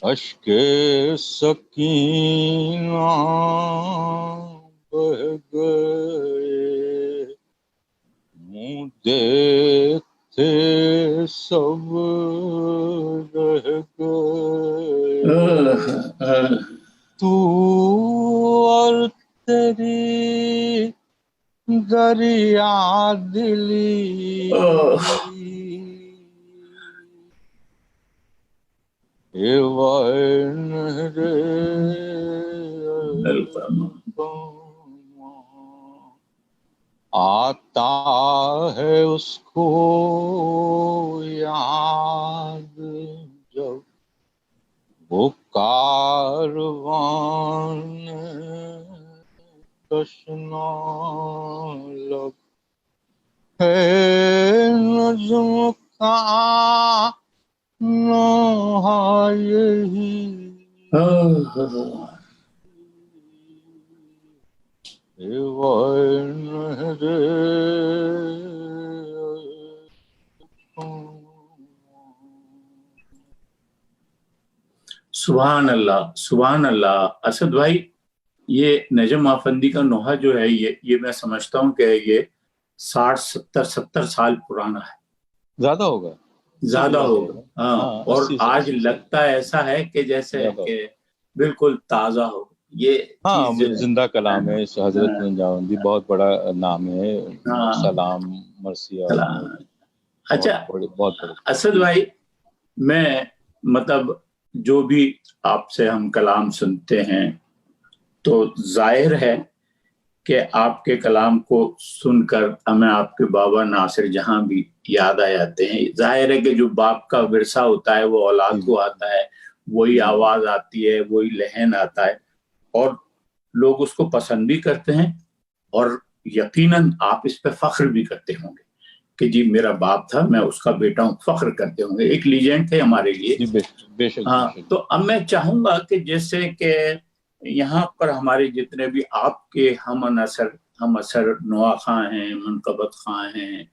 اشک سکینہ بہ گئے منہ دیکھتے سب رہ گئے تو اور تیری دریا دلی اے وائے نہر آتا ہے اس کو یاد جب وہ کاروان تشنا لب ہے نجم کا نوحہ یہی اے وائے نہر سبحان اللہ سبحان اللہ. اسد بھائی، یہ نجم آفندی کا نوحہ جو ہے یہ میں سمجھتا ہوں کہ یہ 60-70 سال پرانا ہے. زیادہ ہوگا ہاں. اور آج لگتا ایسا ہے کہ جیسے کہ بالکل تازہ ہو. یہ زندہ کلام ہے. حضرت نجاوندی بہت بڑا نام ہے. سلام مرثیہ. اچھا بہت بڑے. اسد بھائی، میں مطلب جو بھی آپ سے ہم کلام سنتے ہیں تو ظاہر ہے کہ آپ کے کلام کو سن کر ہمیں آپ کے بابا ناصر جہاں بھی یاد آ جاتے ہیں. ظاہر ہے کہ جو باپ کا ورثہ ہوتا ہے وہ اولاد کو آتا ہے، وہی آواز آتی ہے، وہی لہن آتا ہے، اور لوگ اس کو پسند بھی کرتے ہیں، اور یقیناً آپ اس پہ فخر بھی کرتے ہوں گے کہ جی میرا باپ تھا، میں اس کا بیٹا ہوں. فخر کرتے ہوں گے. ایک لیجنڈ تھے ہمارے لیے. بے شک. ہاں. تو اب میں چاہوں گا کہ جیسے کہ یہاں پر ہمارے جتنے بھی آپ کے ہم اثر نوا خاں ہیں، منقبت خاں ہیں،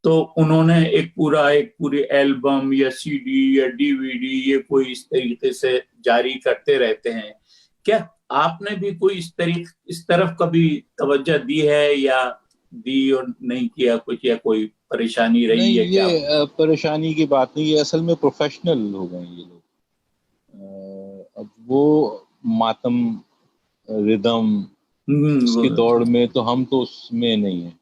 تو انہوں نے ایک پوری البم یا سی ڈی یا ڈی وی ڈی یہ کوئی اس طریقے سے جاری کرتے رہتے ہیں. کیا آپ نے بھی کوئی اس طرف کبھی توجہ دی ہے یا دی اور نہیں کیا کچھ، یا کوئی پریشانی رہی ہے؟ یہ پریشانی کی بات نہیں. یہ اصل میں پروفیشنل ہو گئے یہ لوگ. اب وہ ماتم ردم اس کی دوڑ میں تو ہم تو اس میں نہیں ہیں.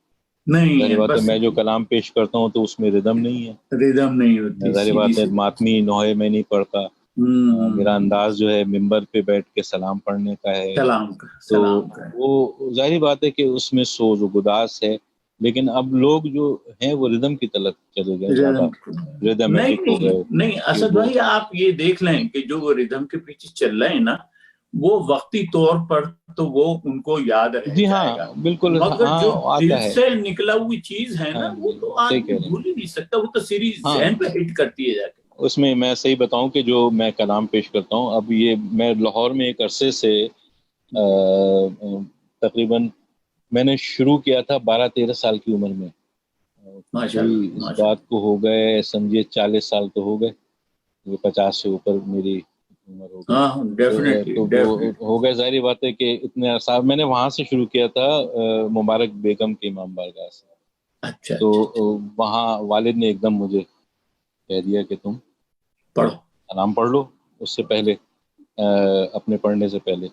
نہیں ظاہر ہے، بات ہے بس میں جو کلام پیش کرتا ہوں تو اس میں ردم نہیں ہے، ردم نہیں ہوتی، ظاہر سیدھی بات ہے سی ماتمی نوحے میں نہیں پڑھتا، میرا انداز جو ہے ممبر پہ بیٹھ کے سلام پڑھنے کا ہے، سلام کا تو سلام کا وہ ظاہر بات ہے کہ اس میں سوز و گداز ہے، لیکن اب لوگ جو ہیں وہ ردم کی طرف چلے گئے، زیادہ ردمیٹک ہو نہیں گئے نہیں کہ اسد وہ بھائی آپ یہ دیکھ لیں کہ جو وہ ردم کے پیچھے چل رہے ہیں نا وہ وقتی طور پر تو وہ ان کو یاد رہ جی جائے گا، ہاں بالکل مگر ہاں جو دل آتا ہے، سے نکلا ہوئی چیز ہے نا ہاں وہ جی تو صحیح آدمی کہہ رہے ہیں، بھول ہی نہیں سکتا، وہ تو سیری ہاں ذہن پہ ہٹ کرتی ہے جا کے۔ اس میں صحیح بتاؤں کہ جو میں کلام پیش کرتا ہوں اب یہ میں لاہور میں ایک عرصے سے تقریباً میں نے شروع کیا تھا 12-13 سال کی عمر میں، ماشاء کوئی اللہ اس ماشاء بات کو ہو گئے سمجھے 40 سال تو ہو گئے، یہ 50 سے اوپر میری عمر ہو گئی، اللہ، ہاں ڈیفینیٹلی تو وہ ڈیفینیٹلی۔ ہو گئے، ظاہر بات ہے کہ اتنے عرصہ میں نے وہاں سے شروع کیا تھا، مبارک بیگم کے امام بارگاہ سے، اچھا تو اچھا اچھا، وہاں والد نے ایک دم مجھے کہہ دیا کہ تم پڑھو۔ کلام پڑھ لو اس سے پہلے، اپنے پڑھنے سے پہلے،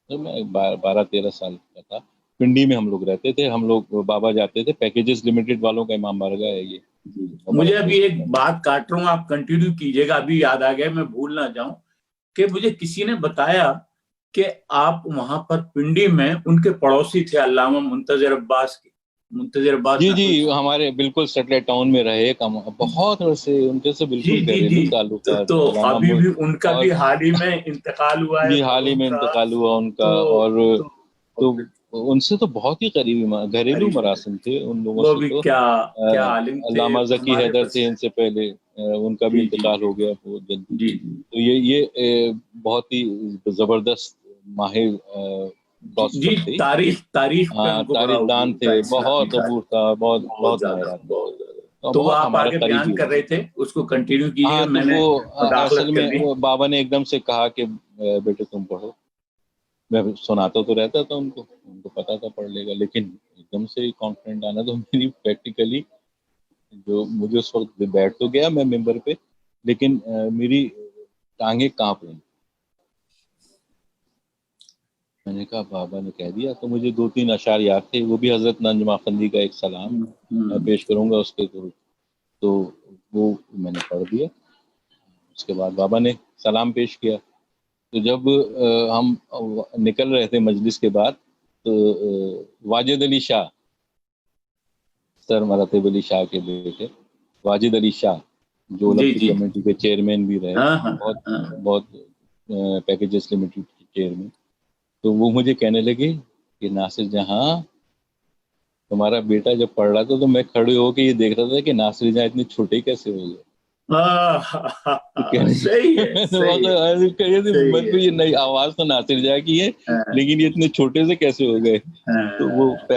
تو میں 12-13 سال کا تھا، پنڈی میں ہم لوگ رہتے تھے، ہم لوگ بابا جاتے تھے، پیکیجز لمیٹڈ والوں کا امام بارگاہ ہے یہ مجھے مبارک ابھی بیگم ایک کا۔ بات کاٹ رہا ہوں، آپ کنٹینیو کیجئے گا، ابھی یاد آ گیا، میں بھول نہ جاؤں کہ مجھے کسی نے بتایا کہ آپ وہاں پر پنڈی میں ان کے پڑوسی تھے علامہ منتظر عباس جی میں جی کچھ۔ ہمارے بالکل سیٹلائٹ ٹاؤن میں رہے کم بہت عرصے، ان کے سے جی بالکل جی جی، گھریلو تعلقات تو ابھی علامہ، بھی ان کا اور بھی حال ہی میں انتقال ہوا ہے جی حال ہی مرحوم میں صاحب، انتقال ہوا ان کا، تو اور تو تو ان سے تو بہت ہی قریبی گھریلو قریب مراسم تھے ان لوگوں وہ سے بھی تو، کیا عالم تھے علامہ ذکی ہمارے حیدر بس۔ تھے ان سے پہلے، ان کا بھی جی جی انتقال جی ہو گیا بہت جلدی، جی جی تو یہ بہت ہی زبردست ماہر جی، فلاسفر تھے، تاریخ پہ ہاں ان کو بڑا تاریخ دان عبور تھے، تھا، اسلامی بہت تاریخ، غفور تھا، بہت بہت بہت زیادہ ماہر آدمی تھے، بہت زیادہ۔ اور تو وہ بہت آپ ہمارے آگے بیان قریبی کر ہوئے۔ رہے تھے، اس کو کنٹینیو کیجیے، ہاں تو میں نے وہ اصل مداخلت میں کر دی۔ بابا نے ایک دم سے کہا کہ بیٹے تم پڑھو، میں سناتا تو رہتا تھا ان کو پتا تھا پڑھ لے گا، لیکن ایک دم سے کانفیڈنٹ آنا تو میری پریکٹیکلی جو مجھے اس وقت بیٹھ تو گیا میں ممبر پہ، لیکن میری ٹانگیں کانپ رہی، میں نے کہا بابا نے کہہ دیا، تو مجھے 2-3 اشعار یاد تھے، وہ بھی حضرت ننجم افندی کا ایک سلام میں پیش کروں گا اس کے، تو وہ میں نے پڑھ دیا، اس کے بعد بابا نے سلام پیش کیا، تو جب ہم نکل رہے تھے مجلس کے بعد، تو واجد علی شاہ، سر مراتب علی شاہ کے بیٹے واجد علی شاہ جو جی اولمپک جی، کمیٹی کے چیئرمین بھی رہے، ہاں ہاں بہت ہاں، بہت پیکیجز لمیٹڈ کے چیئرمین، تو وہ مجھے کہنے لگے کہ ناصر جہاں تمہارا بیٹا جب پڑھ رہا تھا تو میں کھڑے ہو کے یہ دیکھ رہا تھا کہ ناصر جہاں اتنے چھوٹے کیسے ہو گئے، صحیح ہے صحیح ہے میں صحیح کو ہے، یہ نئی آواز تو ناصر جہاں کی ہے، ہاں، لیکن یہ اتنے چھوٹے سے کیسے ہو گئے، تو وہ ہاں،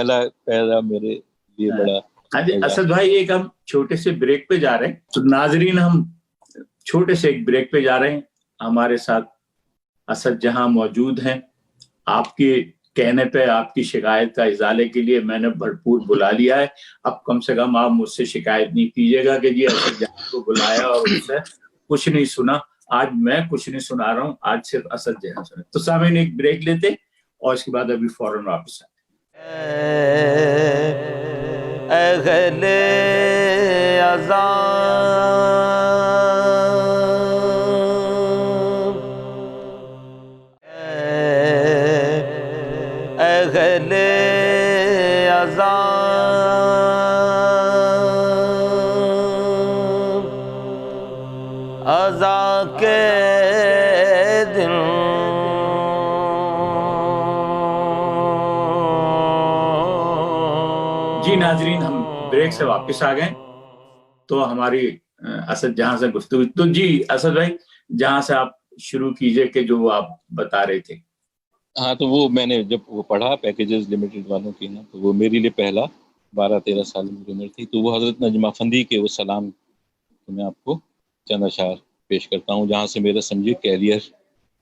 پہلا میرے لیے ہاں۔ بڑا ہاں جی اسد بھائی، ایک ہم چھوٹے سے بریک پہ جا رہے ہیں، تو ناظرین ہم چھوٹے سے ایک بریک پہ جا رہے ہیں، ہمارے ساتھ اسد جہاں موجود ہیں، آپ کے کہنے پہ آپ کی شکایت کا ازالے کے لیے میں نے بھرپور بلا لیا ہے، اب کم سے کم آپ مجھ سے شکایت نہیں کیجیے گا کہ جی اسد جہاں کو بلایا اور اس سے کچھ نہیں سنا، آج میں کچھ نہیں سنا رہا ہوں، آج صرف اسد جہاں سنا۔ تو سامعین ایک بریک لیتے اور اس کے بعد ابھی فوراً واپس آتے۔ اہل عذاب، اہل عذاب، عذا کے دن جی ناظرین، ہم بریک سے واپس آ گئے، تو ہماری اسد جہاں سے گفتگو، تو جی اسد بھائی جہاں سے آپ شروع کیجئے کہ جو آپ بتا رہے تھے۔ ہاں تو وہ میں نے جب وہ پڑھا پیکیجز لمیٹڈ والوں کی نا، تو وہ میرے لیے پہلا 12-13 سال کی عمر تھی، تو وہ حضرت نجم افندی کے وہ سلام میں آپ کو چند اشعار پیش کرتا ہوں، جہاں سے میرا سمجھے کیریئر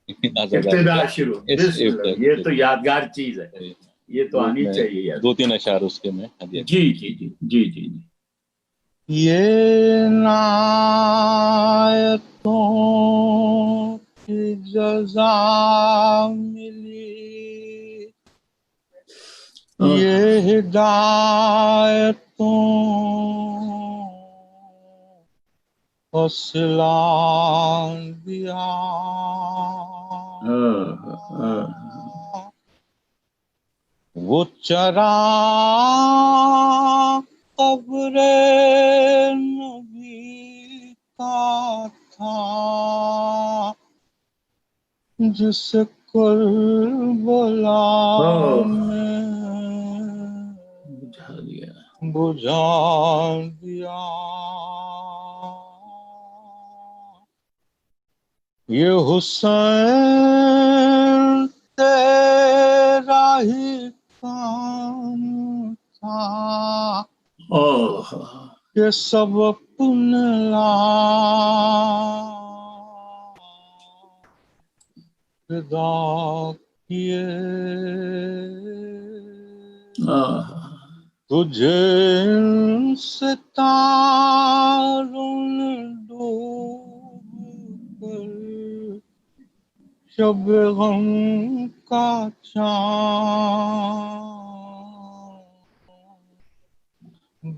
آزاداری کا ابتدا شروع، بسم اللہ، یہ تو یادگار چیز ہے، یہ تو وہ آنی میں چاہیے یار۔ 2-3 اشعار اس کے میں ہدیہ جی جی جی جی جی جی۔ یہ نایتوں کی جزا ملی یہ ہدایتوں حوصلہ دیا وہ چرا قبر نبی کا تھا جس کربلا میں بجھا دیا یہ حسین تیرا ہی کام تھا کہ سب اپنے فدا کیے تجھے ان ستاروں نے ڈوب کر شب غم کا چاند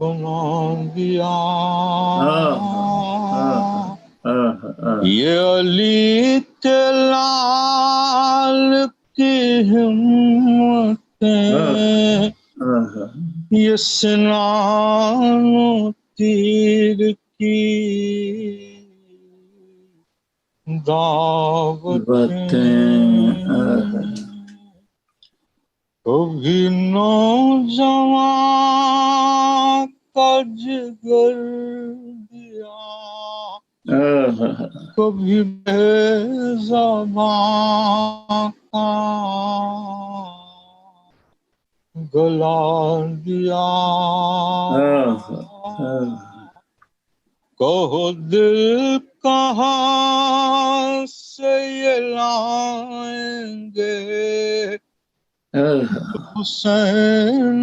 بنا دیا یہ علی کے لال کی ہمتیں یہ سنان و تیر کی دعوتیں کبھی نوجوان کا جگر دیا کبھی بے زبان کا گلا دیا کہو دل کہاں سے یہ لائیں گے حسین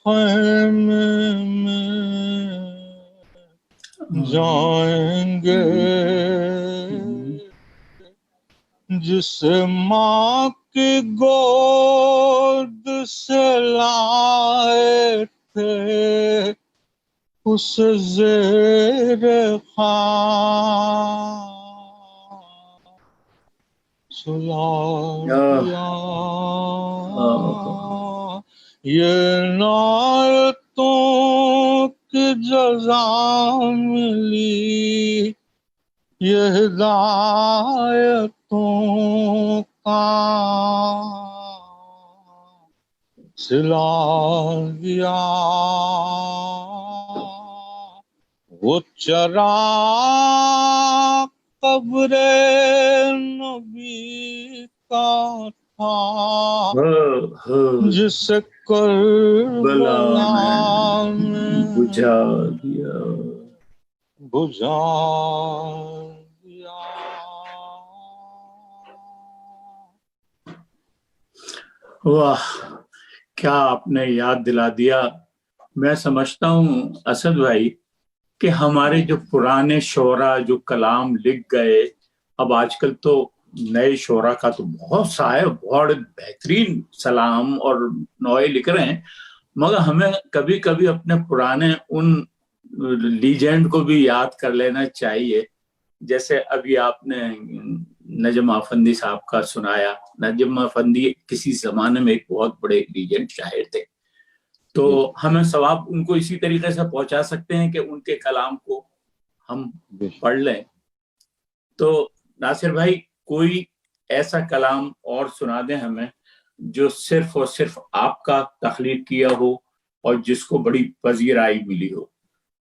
خیمے میں جائیں گے جسے ماں کی گود سے لائے تھے اس زیر خاک سلا دیا یہ عنایتوں کی جزا ملی یہ ہدایتوں کا صلہ دیا وہ چراغ قبر نبی کا تھا جس کربلا میں بجھا دیا واہ کیا آپ نے یاد دلا دیا. میں سمجھتا ہوں اسد بھائی کہ ہمارے جو پرانے شعراء جو کلام لکھ گئے اب آج کل تو نئے شعراء کا تو بہت سا ہے بہت بہترین سلام اور نوئے لکھ رہے ہیں مگر ہمیں کبھی کبھی اپنے پرانے ان لیجنڈ کو بھی یاد کر لینا چاہیے. جیسے ابھی آپ نے نجم افندی صاحب کا سنایا. نجم افندی کسی زمانے میں ایک بہت بڑے لیجنڈ شاعر تھے تو ہمیں ثواب ان کو اسی طریقے سے پہنچا سکتے ہیں کہ ان کے کلام کو ہم پڑھ لیں. تو ناصر بھائی کوئی ایسا کلام اور سنا دیں ہمیں جو صرف اور صرف آپ کا تخلیق کیا ہو اور جس کو بڑی پذیرائی ملی ہو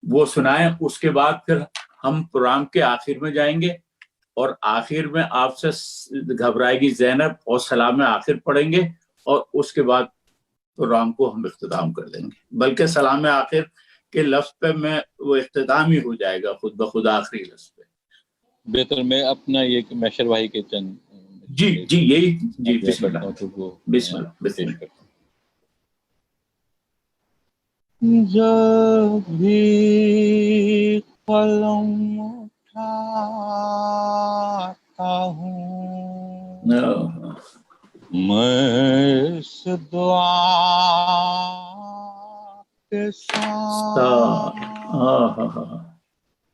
وہ سنائیں. اس کے بعد پھر ہم پروگرام کے آخر میں جائیں گے اور آخر میں آپ سے گھبرائے گی زینب اور سلام آخر پڑھیں گے اور اس کے بعد پروگرام کو ہم اختتام کر دیں گے. بلکہ سلام آخر کے لفظ پہ میں وہ اختتام ہی ہو جائے گا خود بخود آخری لفظ پہ. بہتر میں اپنا یہ محشر بھائی کے چند جی یہی جی بسم اللہ بسم اللہ بسم اللہ. جب بھی قلم اٹھاتا ہوں میں اس دعا ساتھ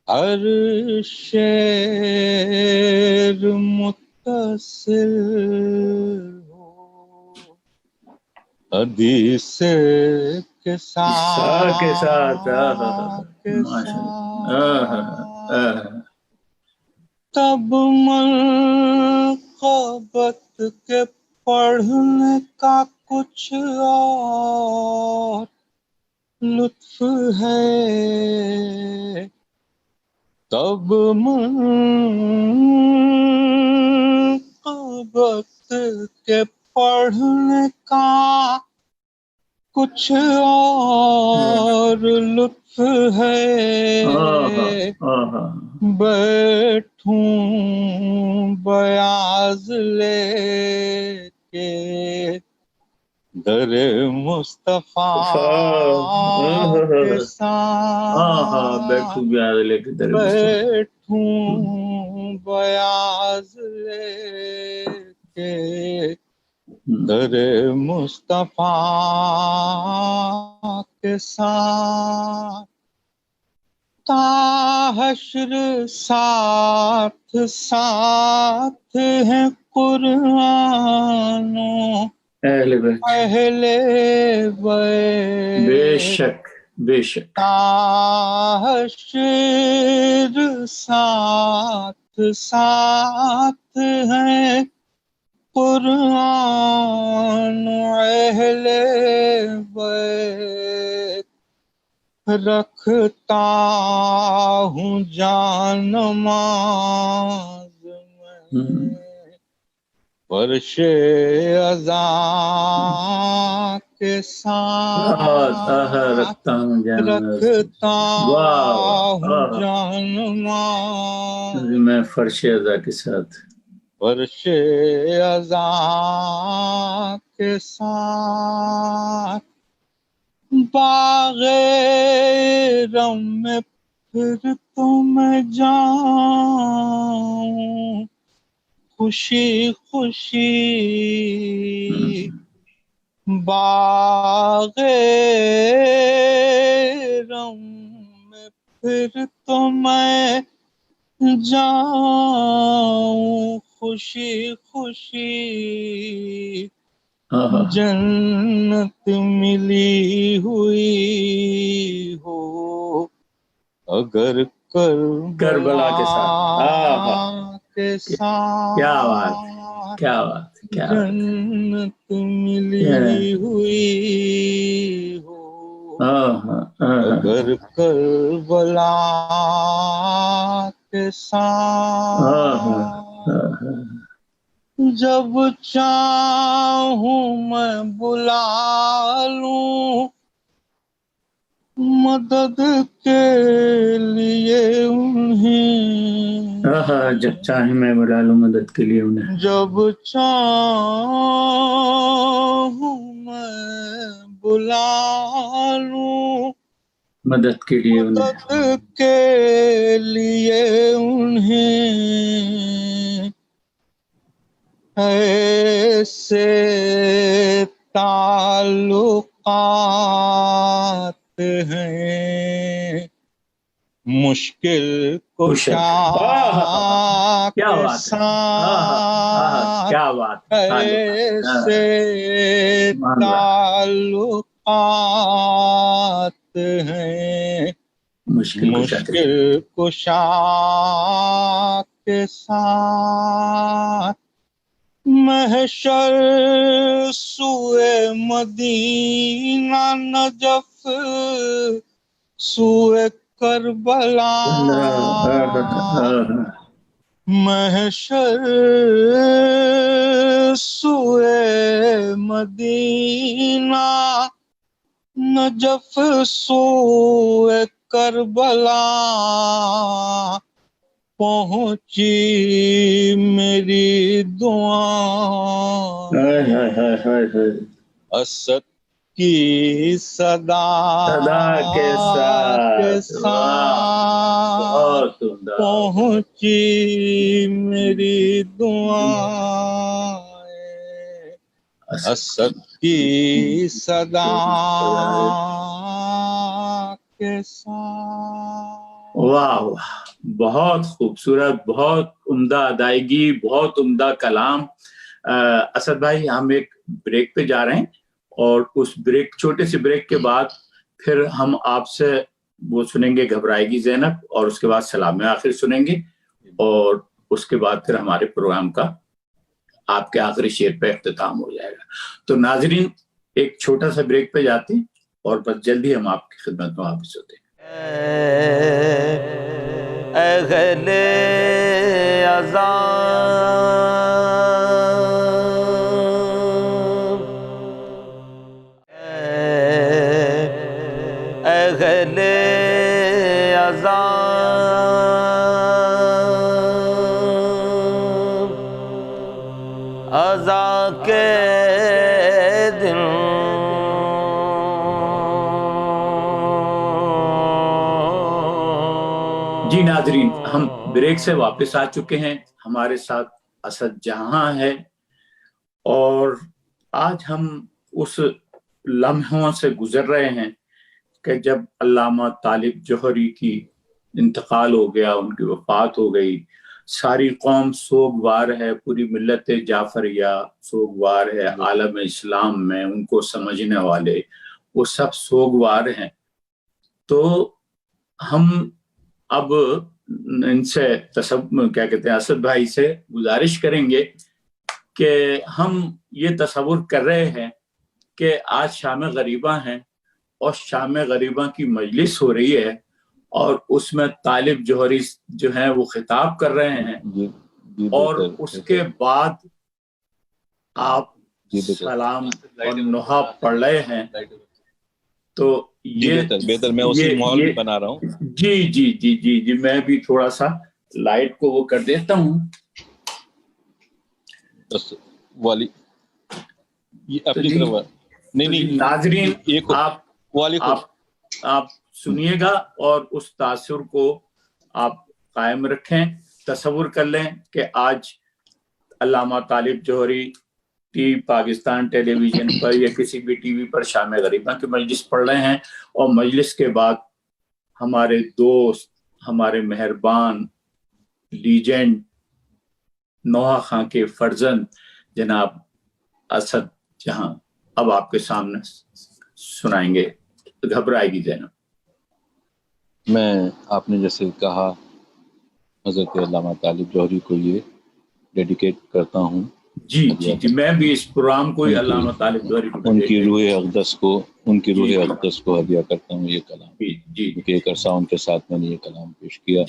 ہر شعر متصل ہو حدیث کے ساتھ تب منقبت کے پڑھنے کا کچھ اور لطف ہے تب منقبت کے پڑھنے کا کچھ اور لطف ہے بیٹھوں بیاض لے کے در مصطفیٰ کے ساتھ بیٹھوں بیاض لے کے در مصطفیٰ کے ساتھ تا حشر ساتھ ساتھ ہیں قرآن اہل بیت بے شک تا حشر ساتھ ساتھ ہیں قرآن اہل بیت رکھتا ہوں جان نماز میں فرش ازاں کے ساتھ رکھتا ہوں جان نماز میں فرش ازاں کے ساتھ فرش ازاں کے ساتھ باغ رم میں پھر تو میں جاؤں خوشی خوشی باغ رم میں پھر تو میں جاؤں خوشی خوشی جنت ملی ہوئی ہو اگر کربلا کے ساتھ کیا بات جنت ملی ہوئی ہو اگر کربلا کے ساتھ جب چاہوں میں بلا لوں مدد کے لیے انہیں جب چاہے میں بلا لوں مدد کے لیے انہیں جب چاہوں میں بلا لوں مدد کے لیے انہیں ایسے تعلقات ہیں مشکل کشا کے ساتھ ایسے تعلقات ہیں مشکل کشا کے ساتھ محشر سوئے مدینہ نجف سوئے کربلا محشر سوئے مدینہ نجف سوئے کربلا پہنچی میری دعائیں اسد کی صدا کے ساتھ پہنچی میری دعائیں اسد کی صدا کے ساتھ. واہ واہ، بہت خوبصورت، بہت عمدہ ادائیگی، بہت عمدہ کلام. اسد بھائی ہم ایک بریک پہ جا رہے ہیں اور اس بریک، چھوٹے سے بریک کے بعد پھر ہم آپ سے وہ سنیں گے گھبرائے گی زینب، اور اس کے بعد سلام آخر سنیں گے، اور اس کے بعد پھر ہمارے پروگرام کا آپ کے آخری شعر پہ اختتام ہو جائے گا. تو ناظرین ایک چھوٹا سا بریک پہ جاتے ہیں اور بس جلدی ہم آپ کی خدمت میں واپس ہوتے ہیں. اہل عذاب، اہل عذاب، عذاب کے دن جی ناظرین، ہم بریک سے واپس آ چکے ہیں. ہمارے ساتھ اسد جہاں ہے، اور آج ہم اس لمحوں سے گزر رہے ہیں کہ جب علامہ طالب جوہری کی انتقال ہو گیا، ان کی وفات ہو گئی. ساری قوم سوگوار ہے، پوری ملت جعفریہ سوگوار ہے، عالم اسلام میں ان کو سمجھنے والے وہ سب سوگوار ہیں. تو ہم اب ان سے کیا کہتے ہیں، اسد بھائی سے گزارش کریں گے کہ ہم یہ تصور کر رہے ہیں کہ آج شام غریباں ہیں اور شام غریباں کی مجلس ہو رہی ہے، اور اس میں طالب جوہری جو ہیں وہ خطاب کر رہے ہیں، اور اس کے بعد آپ سلام اور نوحہ پڑھ رہے ہیں. تو یہ بہتر میں اسی ماحول میں بنا رہا ہوں. جی جی جی جی جی میں بھی تھوڑا سا لائٹ کو وہ کر دیتا ہوں. بس والی یہ اپنی طرف نہیں ناظرین آپ سنیے گا اور اس تاثر کو آپ قائم رکھیں. تصور کر لیں کہ آج علامہ طالب جوہری پاکستان ٹیلی ویژن پر یا کسی بھی ٹی وی پر شام غریباں کی مجلس پڑھ رہے ہیں، اور مجلس کے بعد ہمارے دوست، ہمارے مہربان لیجنڈ نوحہ خان کے فرزند جناب اسد جہاں اب آپ کے سامنے سنائیں گے گھبرائے گی زینب. میں آپ نے جیسے کہا حضرت علامہ طالب جوہری کو یہ ڈیڈیکیٹ کرتا ہوں. جی جی جی میں بھی اس پروگرام کو علامہ طالب جوہری کو ان کی روح اقدس کو ہدیہ کرتا ہوں یہ کلام. کیونکہ ایک عرصہ ان کے ساتھ میں نے یہ کلام پیش کیا.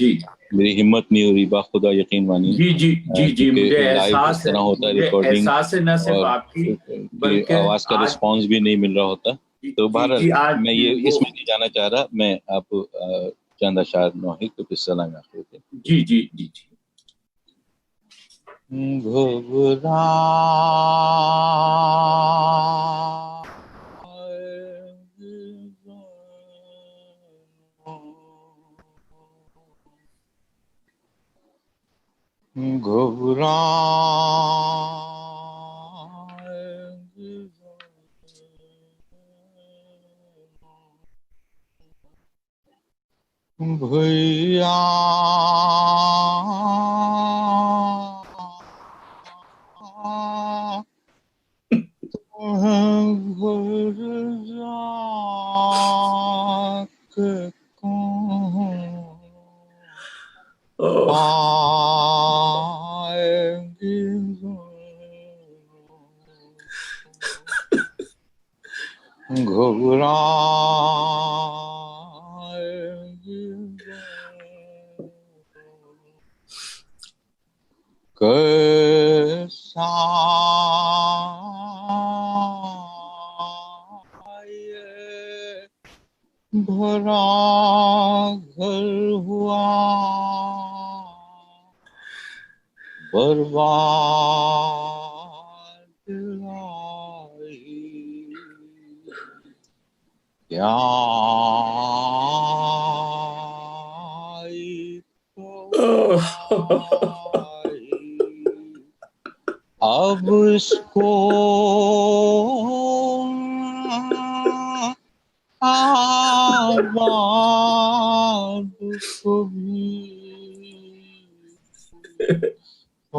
میری ہمت نہیں ہو رہی، باخدا یقین مانی. جی جی جی جی مجھے احساس ہوتا ہے ریکارڈنگ، نہ صرف آپ کی بلکہ آواز کا رسپانس بھی نہیں مل رہا ہوتا. تو بہرحال میں یہ اس میں نہیں جانا چاہ رہا. میں آپ چند اشعار نوحے کو پھر سلام آخر تھے. جی جی جی جی گھبرا بھیا گھبرا کیسا بھرا گھر ہوا برباد لائی کیا اب اس کو آباد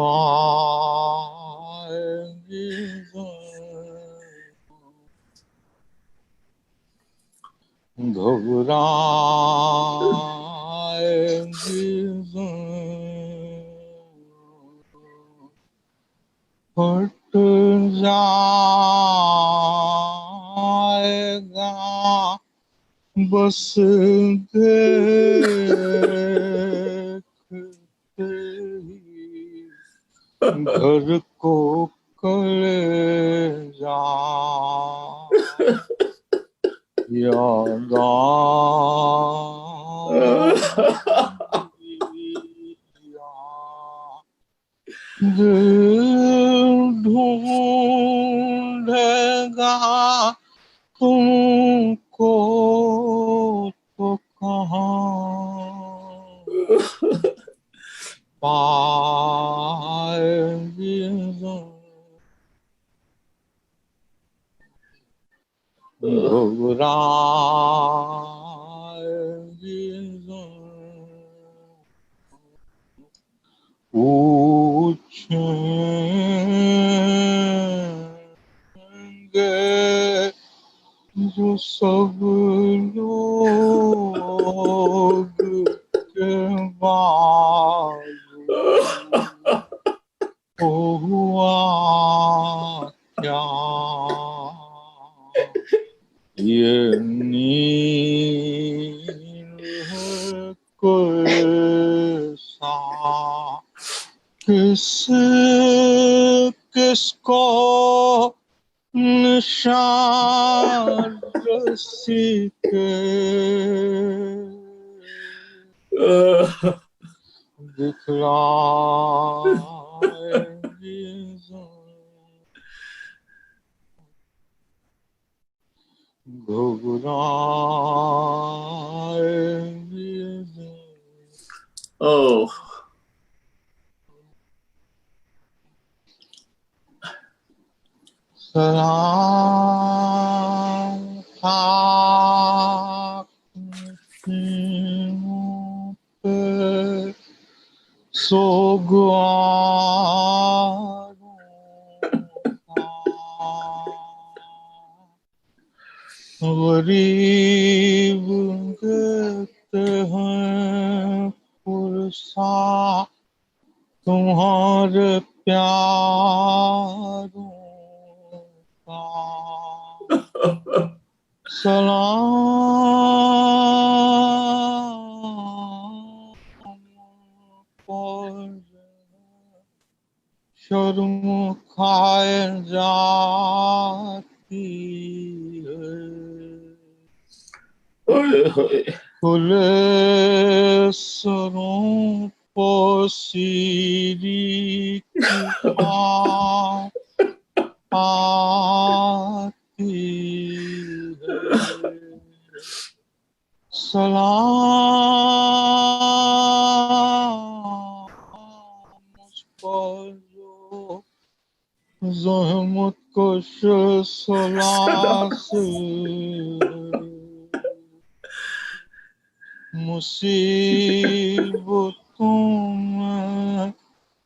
پائے گھبرائے پھٹ جائے گا بس دیکھتے ہی گھر کو کلیجا یاد دل ڈھونڈے گا تم کو تو کہاں پائے گی گھبرائے گی پوچھیں گے جو سب لوگ کے بازو ہوا کیا یہ نیل ہے کوسا کس کس کو نشان رسی کے دکھلائے گی گھبرائے گی Oh, سلام خاک نشینوں پہ سوگواروں کا غریب دیتے ہیں پرسا تمہارے پیاروں کا سلام پر شرم کھائے جاتی ہے کھلے سروں پہ سیری کی خاک آتی ہے سلام مجھ پر جو زحمت کش سلاسل مصیبتوں میں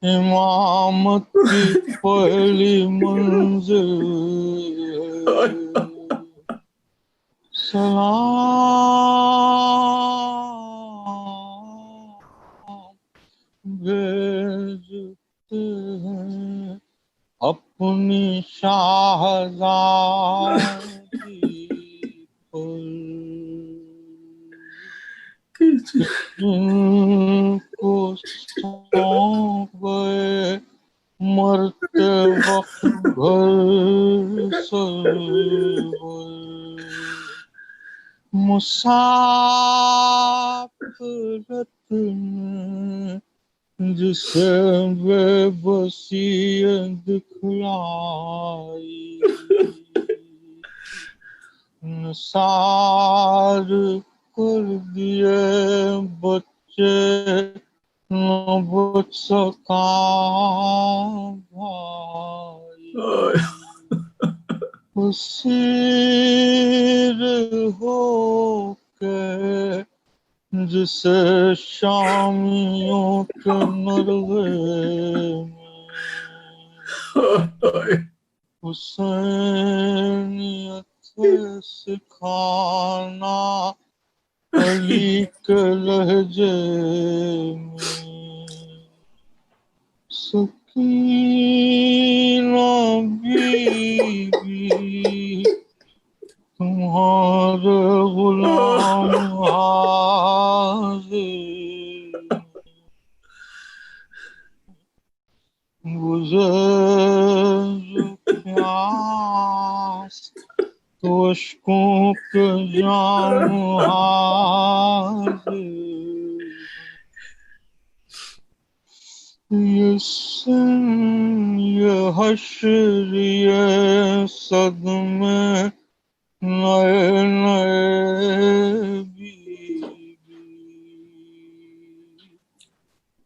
امامت کی پہلی منزل ہے سلام بھیجتے ہیں اپنی شاہزادی پر جن کو سونپ گئے مرتے وقت گھر سرور مسافرت نے جسے بے بسی دکھلائی نثار کر دیے بچے نہ بچ سکا بھائی اسیر ہو کے جسے شامیوں کے نروے میں حسینیت سکھانا علی کے لہجے میں، سکینہ بی بی تمہارے غلام حاضر، بجھے جو پیاس تو اشکوں کے جام حاضر، یہ سن یہ حشر یہ صدمے نئے نئے بی بی،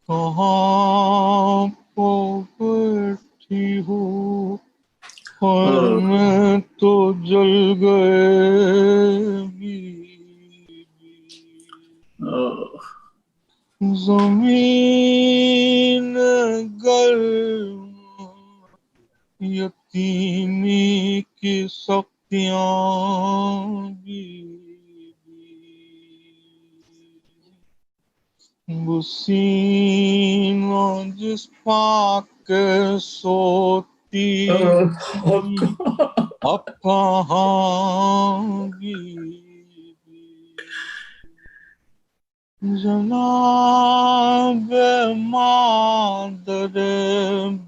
کہاں پہ بیٹھی ہو خیمے تو جل گئے بی بی، زمین گرم یتیمی کی سختیاں بھی، وہ سینہ جس پاک کے سوتی تھی اب کہاں بھی، جناب مادر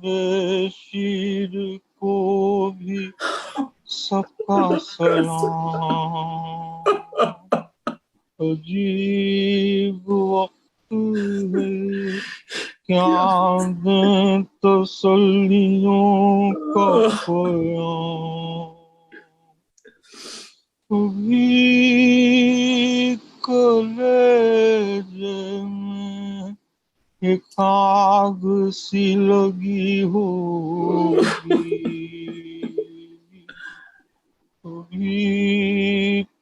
بشیر کو بھی سب کا سلام، عجیب وقت ہے کیا دیں تسلیوں کا پیام، کبھی کلیجے میں ایک آگ سی لگی ہوگی، کبھی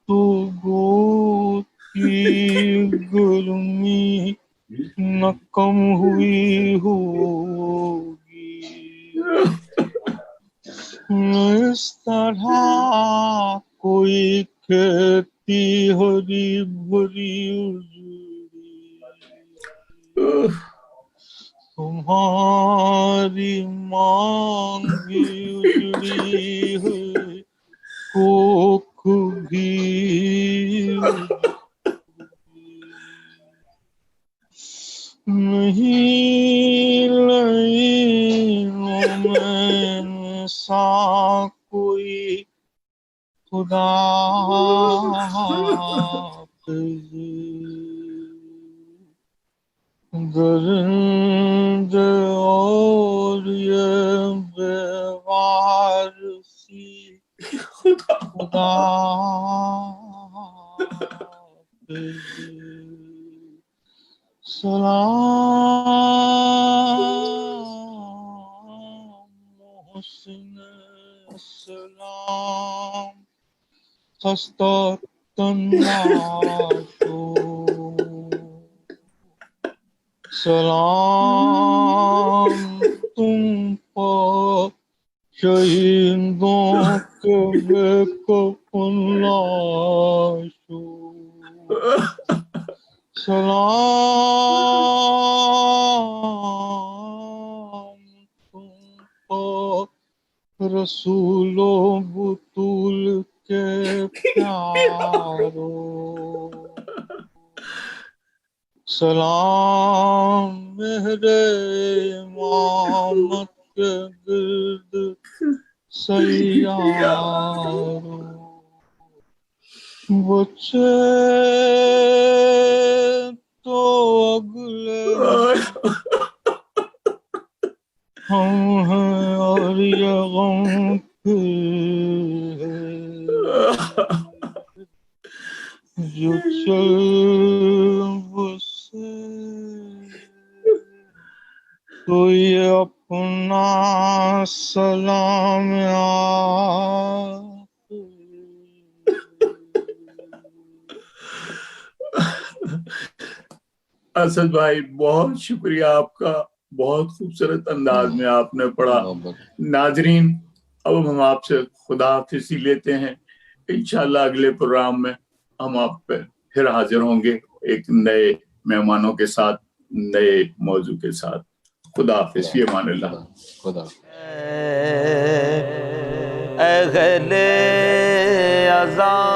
تو گود کی گرمی نہ کم ہوئی ہوگی، اس طرح کوئی کھیتی ہری بھری اجڑی، تمہاری مانگ بھی اجڑی ہے کوکھ بھی نہیں لعینوں میں نسا کوئی خدا حافظ، درند اور یہ بے وارسی خدا حافظ، سلام محسن سلام، خستہ تناشو، سلام تم پر شہیدوں کے بے کفن لاشو، سلام تم پر رسول و بطول کے پیارو، سلام مہر امامت کے گرد سیارو، بچے تو اگلے ہم ہیں اور یہ غم پھر ہے، جو چل بسے تو یہ اپنا سلام اسد بھائی بہت شکریہ آپ کا، بہت خوبصورت انداز میں آپ نے پڑھا. محبت. ناظرین اب ہم آپ سے خدا حافظی لیتے ہیں. انشاءاللہ اگلے پروگرام میں ہم آپ پہ پھر حاضر ہوں گے ایک نئے مہمانوں کے ساتھ، نئے موضوع کے ساتھ. خدا حافظ، فی امان اللہ. خدا. اہل اذان